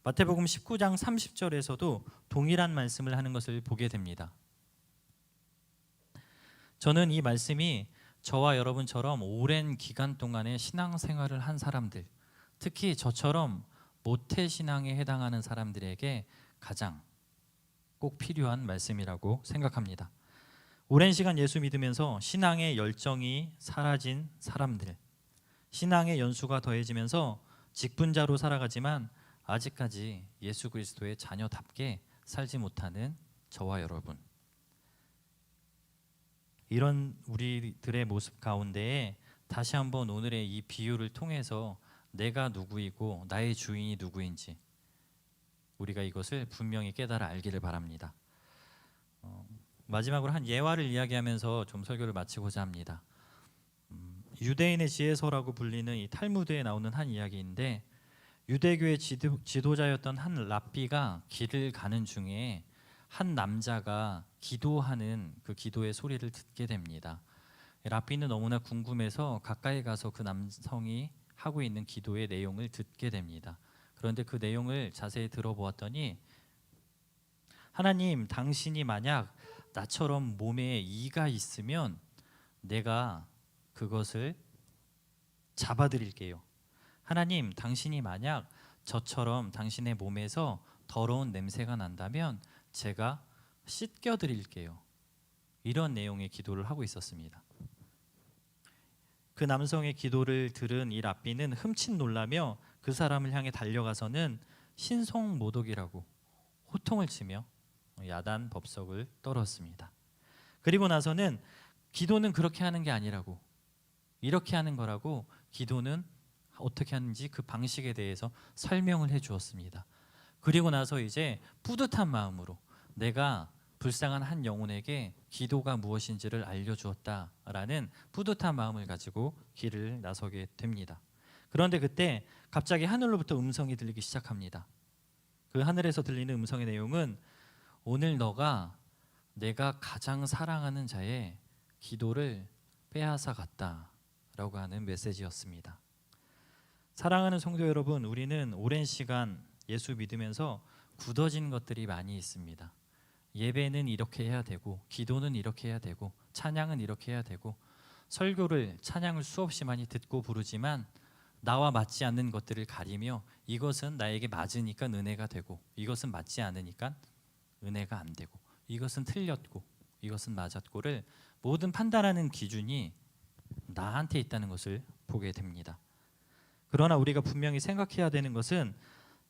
마태복음 19장 30절에서도 동일한 말씀을 하는 것을 보게 됩니다. 저는 이 말씀이 저와 여러분처럼 오랜 기간 동안의 신앙생활을 한 사람들, 특히 저처럼 모태신앙에 해당하는 사람들에게 가장 꼭 필요한 말씀이라고 생각합니다. 오랜 시간 예수 믿으면서 신앙의 열정이 사라진 사람들, 신앙의 연수가 더해지면서 직분자로 살아가지만 아직까지 예수 그리스도의 자녀답게 살지 못하는 저와 여러분, 이런 우리들의 모습 가운데에 다시 한번 오늘의 이 비유를 통해서 내가 누구이고 나의 주인이 누구인지 우리가 이것을 분명히 깨달아 알기를 바랍니다. 마지막으로 한 예화를 이야기하면서 좀 설교를 마치고자 합니다. 유대인의 지혜서라고 불리는 이 탈무드에 나오는 한 이야기인데, 유대교의 지도자였던 한 랍비가 길을 가는 중에 한 남자가 기도하는 그 기도의 소리를 듣게 됩니다. 랍비는 너무나 궁금해서 가까이 가서 그 남성이 하고 있는 기도의 내용을 듣게 됩니다. 그런데 그 내용을 자세히 들어보았더니, 하나님, 당신이 만약 나처럼 몸에 이가 있으면 내가 그것을 잡아드릴게요. 하나님, 당신이 만약 저처럼 당신의 몸에서 더러운 냄새가 난다면 제가 씻겨드릴게요. 이런 내용의 기도를 하고 있었습니다. 그 남성의 기도를 들은 이 랍비는 흠칫 놀라며 그 사람을 향해 달려가서는 신성모독이라고 호통을 치며 야단 법석을 떨었습니다. 그리고 나서는 기도는 그렇게 하는 게 아니라고, 이렇게 하는 거라고, 기도는 어떻게 하는지 그 방식에 대해서 설명을 해 주었습니다. 그리고 나서 이제 뿌듯한 마음으로 내가 불쌍한 한 영혼에게 기도가 무엇인지를 알려주었다라는 뿌듯한 마음을 가지고 길을 나서게 됩니다. 그런데 그때 갑자기 하늘로부터 음성이 들리기 시작합니다. 그 하늘에서 들리는 음성의 내용은 오늘 너가 내가 가장 사랑하는 자의 기도를 빼앗아 갔다라고 하는 메시지였습니다. 사랑하는 성도 여러분, 우리는 오랜 시간 예수 믿으면서 굳어진 것들이 많이 있습니다. 예배는 이렇게 해야 되고, 기도는 이렇게 해야 되고, 찬양은 이렇게 해야 되고, 설교를, 찬양을 수없이 많이 듣고 부르지만 나와 맞지 않는 것들을 가리며 이것은 나에게 맞으니까 은혜가 되고, 이것은 맞지 않으니까 은혜가 안 되고, 이것은 틀렸고 이것은 맞았고를 모든 판단하는 기준이 나한테 있다는 것을 보게 됩니다. 그러나 우리가 분명히 생각해야 되는 것은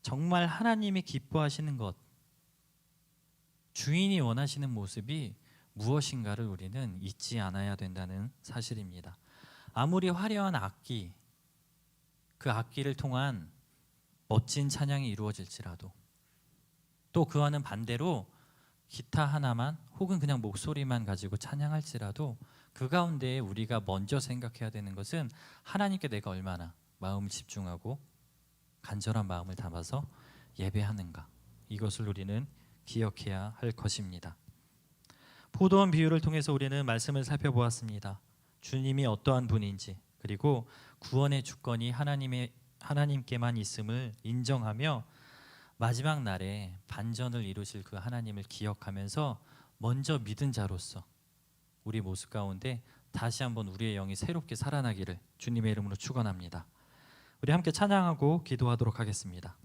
정말 하나님이 기뻐하시는 것, 주인이 원하시는 모습이 무엇인가를 우리는 잊지 않아야 된다는 사실입니다. 아무리 화려한 악기, 그 악기를 통한 멋진 찬양이 이루어질지라도, 또 그와는 반대로 기타 하나만 혹은 그냥 목소리만 가지고 찬양할지라도 그 가운데 우리가 먼저 생각해야 되는 것은 하나님께 내가 얼마나 마음을 집중하고 간절한 마음을 담아서 예배하는가, 이것을 우리는 기억해야 할 것입니다. 포도원 비유를 통해서 우리는 말씀을 살펴보았습니다. 주님이 어떠한 분인지, 그리고 구원의 주권이 하나님께만 있음을 인정하며 마지막 날에 반전을 이루실 그 하나님을 기억하면서 먼저 믿은 자로서 우리 모습 가운데 다시 한번 우리의 영이 새롭게 살아나기를 주님의 이름으로 축원합니다. 우리 함께 찬양하고 기도하도록 하겠습니다.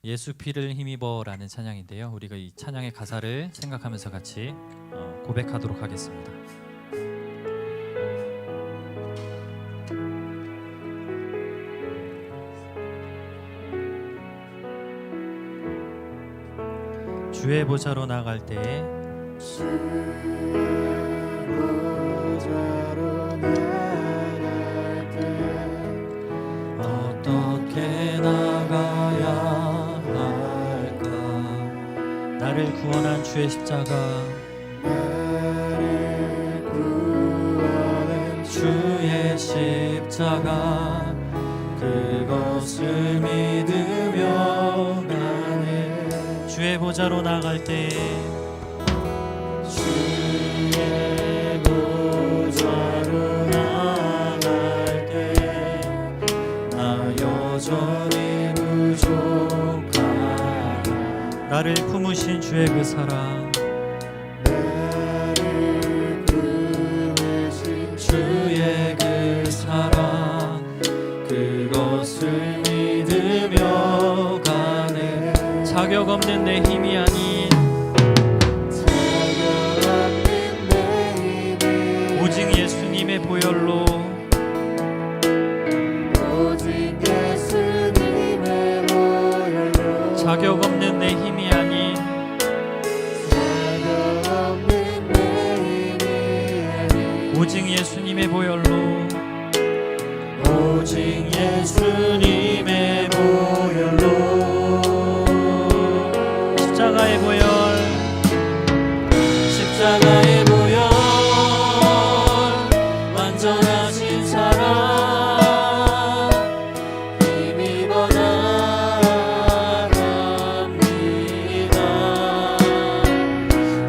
예수 피를 힘입어라는 찬양인데요, 우리가 이 찬양의 가사를 생각하면서 같이 고백하도록 하겠습니다. 주의 보좌로 나갈 때에 보좌로 나갈 때 어떻게 나가야 할까? 나를 구원한 주의 십자가, 나를 구원한 주의 십자가, 그것을 믿으며 가네. 주의 보좌로 나갈 때에 주의 보좌로 나를 품으신 주의 그 사랑, 나를 품으신 주의 그 사랑, 그것을 믿으며 가네. 자격 없는 내 힘이 아닌 자격 없는 내 힘이 오직 예수님의 보혈로, 오직 예수님의 보혈로 자격 없는 내 힘이 아닌 자격 없는 내 힘이 아닌 오직 예수님의 보혈로, 오직 예수님의 보혈로 십자가의 보혈, 십자가의 보혈 완전하신 사랑 힘입어 나갑니다.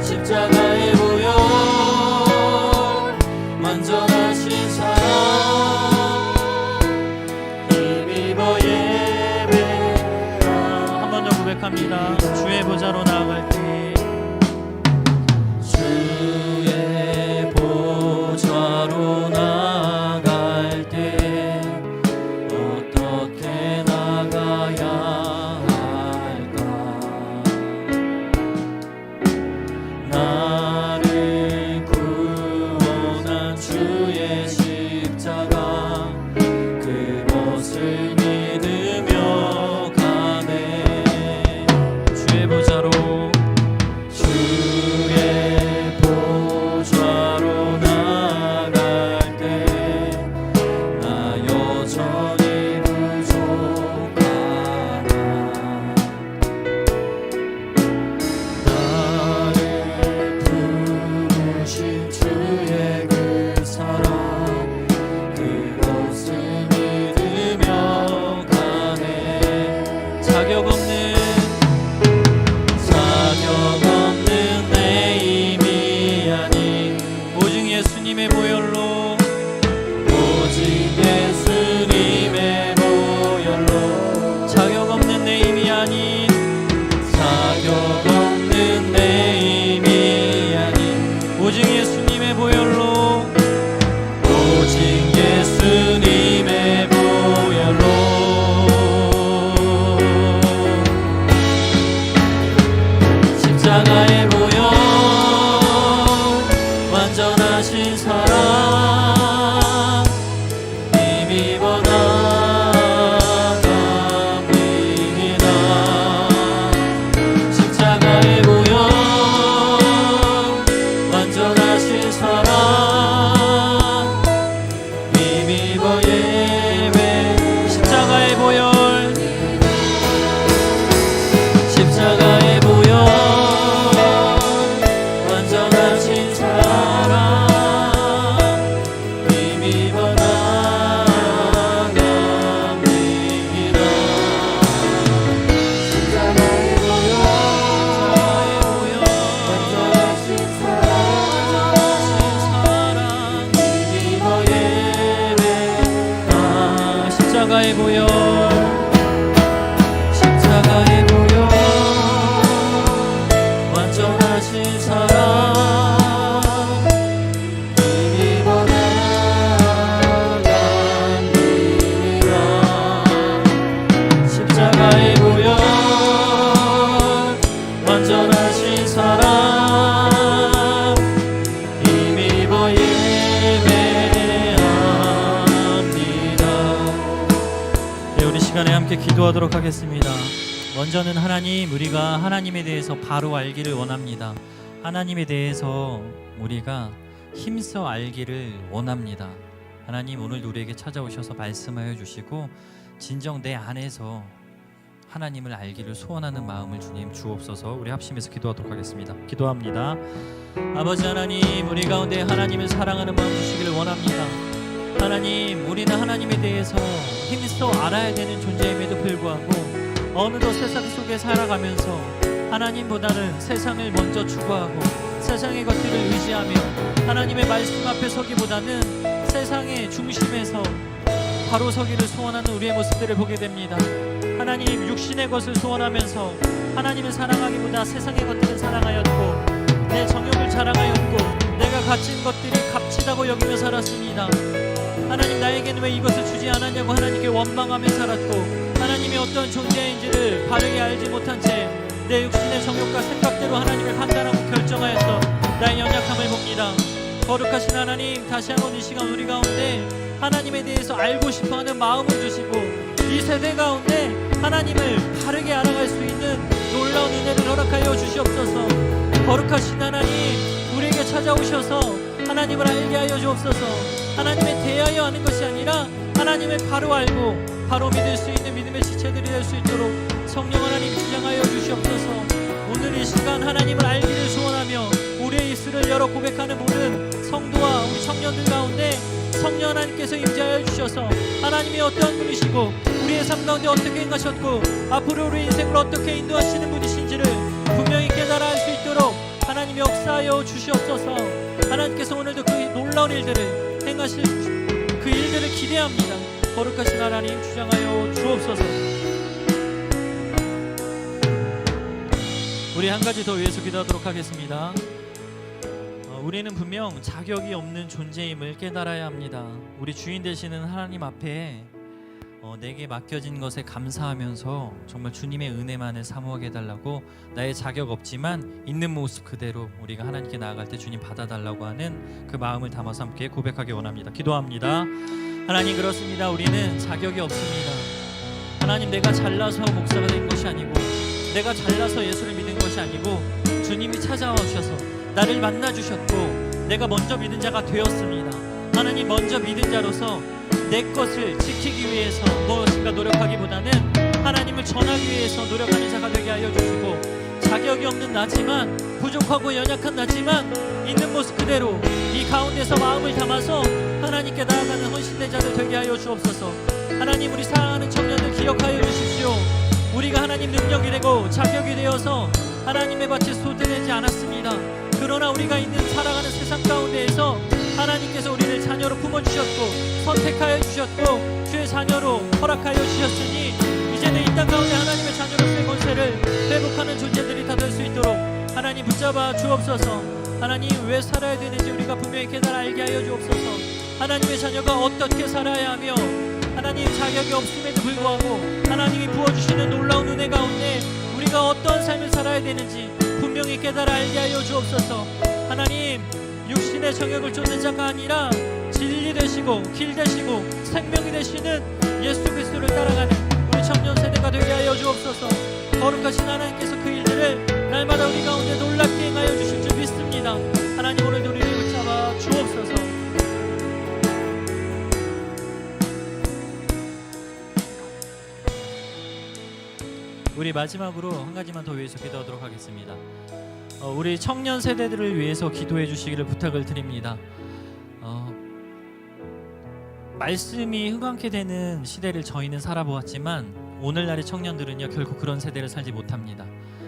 십자가의 보혈 완전하신 사랑 힘입어 예배하옵니다. 한 번 더 고백합니다. 주의 보좌로 나아갈 때, 주의 보좌로 나갈 때 어떻게 나가야 할까? 나를 구원한 주의 십자가 그것을 믿으며 가네. 주의 보좌로, 주의 보좌로 나갈 때 나 여전히 부족하나. 나를 부르신 주의 그 사랑 그것을 믿으며 가네. 자격 없는 자격 없는 내 힘이 아닌 오직 예수님의 보혈로, 오직 예수님의 보혈로 자격 없는 내 힘이 아닌 자격 없는 내 힘이 아닌 오직 예수님의 보혈로, 오직 예수님의 보혈로 십자가의 보혈 완전하신 사랑 힘입어 나갑니다. 십자가의 보혈 완전하신 사랑 힘입어 예배. 십자가의 보혈, 십자가의 보혈 완전하신 사랑 힘입어 나갑니다. 십자가의 보혈 완전하신 사랑 힘입어 예배. 십자가의 보혈, 십자가의 보혈 완전하신 사랑 힘입어 나갑니다. 십자가의 보혈 완전하신 사랑 힘입어 예배합니다. 네, 우리 시간에 함께 기도하도록 하겠습니다. 먼저는 하나님, 우리가 하나님에 대해서 바로 알기를 원합니다. 하나님에 대해서 우리가 힘써 알기를 원합니다. 하나님, 오늘도 우리에게 찾아오셔서 말씀하여 주시고 진정 내 안에서 하나님을 알기를 소원하는 마음을 주님 주옵소서. 우리 합심해서 기도하도록 하겠습니다. 기도합니다. 아버지 하나님, 우리 가운데 하나님을 사랑하는 마음 주시기를 원합니다. 하나님, 우리는 하나님에 대해서 힘써 알아야 되는 존재임에도 불구하고 어느덧 세상 속에 살아가면서 하나님보다는 세상을 먼저 추구하고 세상의 것들을 의지하며 하나님의 말씀 앞에 서기보다는 세상의 중심에서 바로 서기를 소원하는 우리의 모습들을 보게 됩니다. 하나님 육신의 것을 소원하면서 하나님을 사랑하기보다 세상의 것들을 사랑하였고 내 정욕을 자랑하였고 내가 가진 것들이 값지다고 여기며 살았습니다. 하나님 나에게는 왜 이것을 주지 않았냐고 하나님께 원망하며 살았고 하나님이 어떤 존재인지를 바르게 알지 못한 채 내 육신의 정욕과 생각대로 하나님을 판단하고 결정하였던 나의 연약함을 봅니다. 거룩하신 하나님, 다시 한번 이 시간 우리 가운데 하나님에 대해서 알고 싶어하는 마음을 주시고 이 세대 가운데 하나님을 바르게 알아갈 수 있는 놀라운 은혜를 허락하여 주시옵소서. 거룩하신 하나님, 우리에게 찾아오셔서 하나님을 알게 하여 주옵소서. 하나님에 대하여 하는 것이 아니라 하나님을 바로 알고 바로 믿을 수 있는 믿음의 지체들이 될 수 있도록 성령 하나님 주장하여 주시옵소서. 오늘 이 시간 하나님을 알기를 소원하며 우리의 입술을 열어 고백하는 모든 성도와 우리 청년들 가운데 성령 하나님께서 임재하여 주셔서 하나님이 어떠한 분이시고 우리의 삶 가운데 어떻게 행하셨고 앞으로 우리 인생을 어떻게 인도하시는 분이신지를 분명히 깨달아 알 수 있도록 하나님이 역사하여 주시옵소서. 하나님께서 오늘도 그 놀라운 일들을 행하실 그 일들을 기대합니다. 거룩하신 하나님 주장하여 주옵소서. 우리 한 가지 더 위해서 기도하도록 하겠습니다. 우리는 분명 자격이 없는 존재임을 깨달아야 합니다. 우리 주인 되시는 하나님 앞에 내게 맡겨진 것에 감사하면서 정말 주님의 은혜만을 사모하게 해달라고 나의 자격 없지만 있는 모습 그대로 우리가 하나님께 나아갈 때 주님 받아달라고 하는 그 마음을 담아서 함께 고백하기 원합니다. 기도합니다. 하나님, 그렇습니다. 우리는 자격이 없습니다. 하나님, 내가 잘나서 목사가 된 것이 아니고 내가 잘나서 예수를 믿은 것이 아니고 주님이 찾아오셔서 나를 만나주셨고 내가 먼저 믿은 자가 되었습니다. 하나님, 먼저 믿은 자로서 내 것을 지키기 위해서 무엇인가 노력하기보다는 하나님을 전하기 위해서 노력하는 자가 되게 하여 주시고 자격이 없는 나지만 부족하고 연약한 나지만 있는 모습 그대로 이 가운데서 마음을 담아서 하나님께 나아가는 헌신된 자들 되게 하여 주옵소서. 하나님, 우리 사랑하는 청년들 기억하여 주십시오. 우리가 하나님 능력이 되고 자격이 되어서 하나님의 밭에 쏟아내지 않았습니다. 그러나 우리가 있는 살아가는 세상 가운데에서 하나님께서 우리를 자녀로 품어주셨고 선택하여 주셨고 주의 자녀로 허락하여 주셨으니 이제는 이 땅 가운데 하나님의 자녀로서의 권세를 회복하는 존재들이 다 될 수 있도록 하나님 붙잡아 주옵소서. 하나님, 왜 살아야 되는지 우리가 분명히 깨달아 알게 하여 주옵소서. 하나님의 자녀가 어떻게 살아야 하며 하나님 자격이 없음에도 불구하고 하나님이 부어주시는 놀라운 은혜 가운데 우리가 어떤 삶을 살아야 되는지 분명히 깨달아 알게 하여 주옵소서. 하나님, 육신의 정욕을 쫓는 자가 아니라 진리 되시고 길 되시고 생명이 되시는 예수 그리스도를 따라가는 우리 청년 세대가 되게 하여 주옵소서. 거룩하신 하나님께서 그 일들을 날마다 우리 가운데 놀랍게 행하여 주실 줄 믿습니다. 하나님, 오늘도 우리를 붙잡아 주옵소서. 우리 마지막으로 한 가지만 더 위해서 기도하도록 하겠습니다. 우리 청년 세대들을 위해서 기도해 주시기를 부탁을 드립니다. 말씀이 흥황케 되는 시대를 저희는 살아보았지만 오늘날의 청년들은요 결국 그런 세대를 살지 못합니다.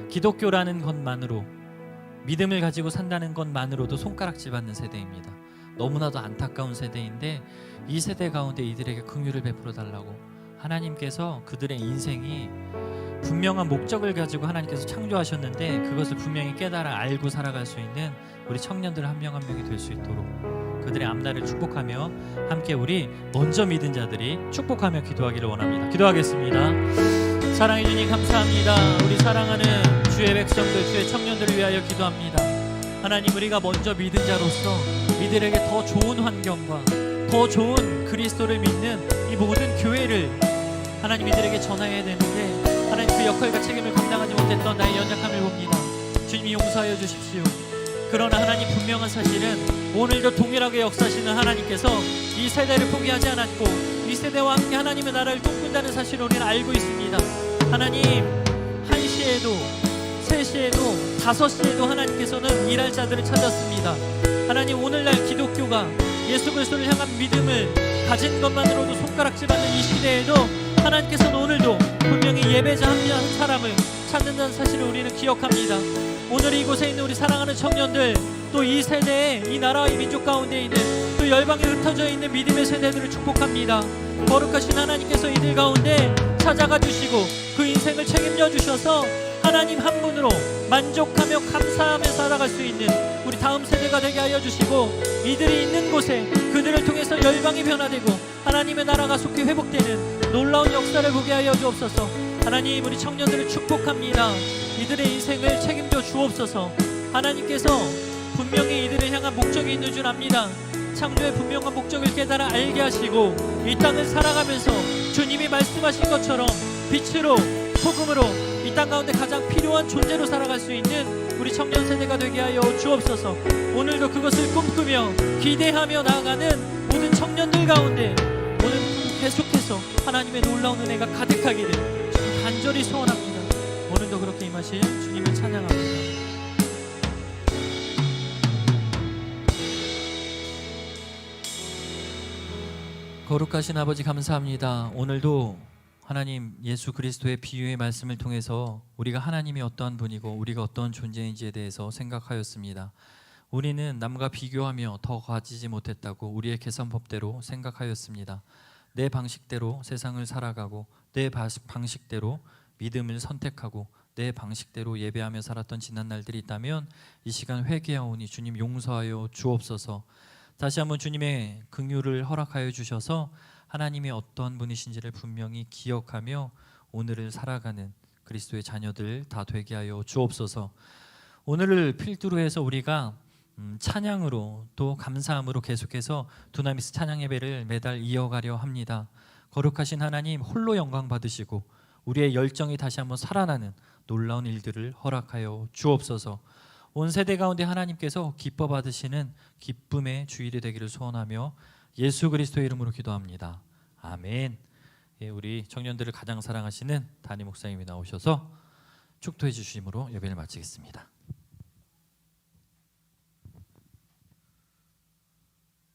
기독교라는 것만으로 믿음을 가지고 산다는 것만으로도 손가락질 받는 세대입니다. 너무나도 안타까운 세대인데 이 세대 가운데 이들에게 긍휼을 베풀어 달라고 하나님께서 그들의 인생이 분명한 목적을 가지고 하나님께서 창조하셨는데 그것을 분명히 깨달아 알고 살아갈 수 있는 우리 청년들 한 명 한 명이 될 수 있도록 그들의 앞날을 축복하며 함께 우리 먼저 믿은 자들이 축복하며 기도하기를 원합니다. 기도하겠습니다. 사랑해 주님 감사합니다. 우리 사랑하는 주의 백성들, 주의 청년들을 위하여 기도합니다. 하나님, 우리가 먼저 믿은 자로서 이들에게 더 좋은 환경과 더 좋은 그리스도를 믿는 이 모든 교회를 하나님 이들에게 전해야 되는데 하나님 그 역할과 책임을 감당하지 못했던 나의 연약함을 봅니다. 주님이 용서하여 주십시오. 그러나 하나님, 분명한 사실은 오늘도 동일하게 역사하시는 하나님께서 이 세대를 포기하지 않았고 이 세대와 함께 하나님의 나라를 꿈꾼다는 사실을 우리는 알고 있습니다. 하나님, 1시에도 3시에도 5시에도 하나님께서는 일할 자들을 찾았습니다. 하나님, 오늘날 기독교가 예수 그리스도를 향한 믿음을 가진 것만으로도 손가락질하는 이 시대에도 하나님께서는 오늘도 분명히 예배자 한 사람을 찾는다는 사실을 우리는 기억합니다. 오늘 이곳에 있는 우리 사랑하는 청년들, 또 이 세대에 이 나라와 이 민족 가운데 있는 또 열방에 흩어져 있는 믿음의 세대들을 축복합니다. 거룩하신 하나님께서 이들 가운데 찾아가 주시고 그 인생을 책임져 주셔서 하나님 한 분으로 만족하며 감사하며 살아갈 수 있는 우리 다음 세대가 되게 하여 주시고, 이들이 있는 곳에 그들을 통해서 열방이 변화되고 하나님의 나라가 속히 회복되는 놀라운 역사를 보게 하여 주옵소서. 하나님, 우리 청년들을 축복합니다. 이들의 인생을 책임져 주옵소서. 하나님께서 분명히 이들을 향한 목적이 있는 줄 압니다. 창조의 분명한 목적을 깨달아 알게 하시고 이 땅을 살아가면서 주님이 말씀하신 것처럼 빛으로 소금으로 이 땅 가운데 가장 필요한 존재로 살아갈 수 있는 우리 청년 세대가 되게 하여 주옵소서. 오늘도 그것을 꿈꾸며 기대하며 나아가는 모든 청년들 가운데 오늘 계속해서 하나님의 놀라운 은혜가 가득하기를 주님 간절히 소원합니다. 오늘도 그렇게 임하실 주님을 찬양합니다. 거룩하신 아버지, 감사합니다. 오늘도 하나님 예수 그리스도의 비유의 말씀을 통해서 우리가 하나님이 어떠한 분이고 우리가 어떤 존재인지에 대해서 생각하였습니다. 우리는 남과 비교하며 더 가지지 못했다고 우리의 계산법대로 생각하였습니다. 내 방식대로 세상을 살아가고 내 방식대로 믿음을 선택하고 내 방식대로 예배하며 살았던 지난 날들이 있다면 이 시간 회개하오니 주님 용서하여 주옵소서. 다시 한번 주님의 긍휼을 허락하여 주셔서 하나님이 어떤 분이신지를 분명히 기억하며 오늘을 살아가는 그리스도의 자녀들 다 되게 하여 주옵소서. 오늘을 필두로 해서 우리가 찬양으로 또 감사함으로 계속해서 두나미스 찬양 예배를 매달 이어가려 합니다. 거룩하신 하나님 홀로 영광 받으시고 우리의 열정이 다시 한번 살아나는 놀라운 일들을 허락하여 주옵소서. 온 세대 가운데 하나님께서 기뻐 받으시는 기쁨의 주일이 되기를 소원하며 예수 그리스도의 이름으로 기도합니다. 아멘. 예, 우리 청년들을 가장 사랑하시는 담임 목사님이 나오셔서 축도해 주심으로 예배를 마치겠습니다.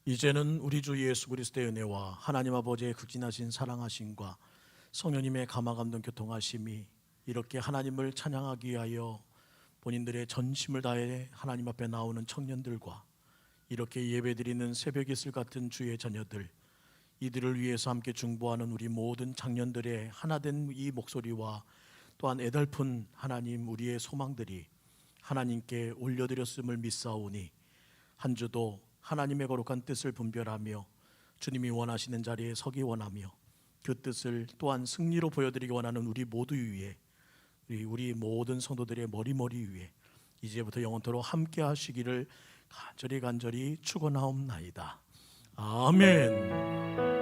이제는 우리 주 예수 그리스도의 은혜와 하나님 아버지의 극진하신 사랑하심과 성령님의 감화감동 교통하심이 이렇게 하나님을 찬양하기 위하여 본인들의 전심을 다해 하나님 앞에 나오는 청년들과 이렇게 예배드리는 새벽 이슬 같은 주의 자녀들, 이들을 위해서 함께 중보하는 우리 모든 청년들의 하나된 이 목소리와 또한 애달픈 하나님 우리의 소망들이 하나님께 올려드렸음을 믿사오니 한 주도 하나님의 거룩한 뜻을 분별하며 주님이 원하시는 자리에 서기 원하며 그 뜻을 또한 승리로 보여드리기 원하는 우리 모두 위에, 우리 모든 성도들의 머리 위에 이제부터 영원토록 함께 하시기를 간절히 축원하옵나이다. 아멘.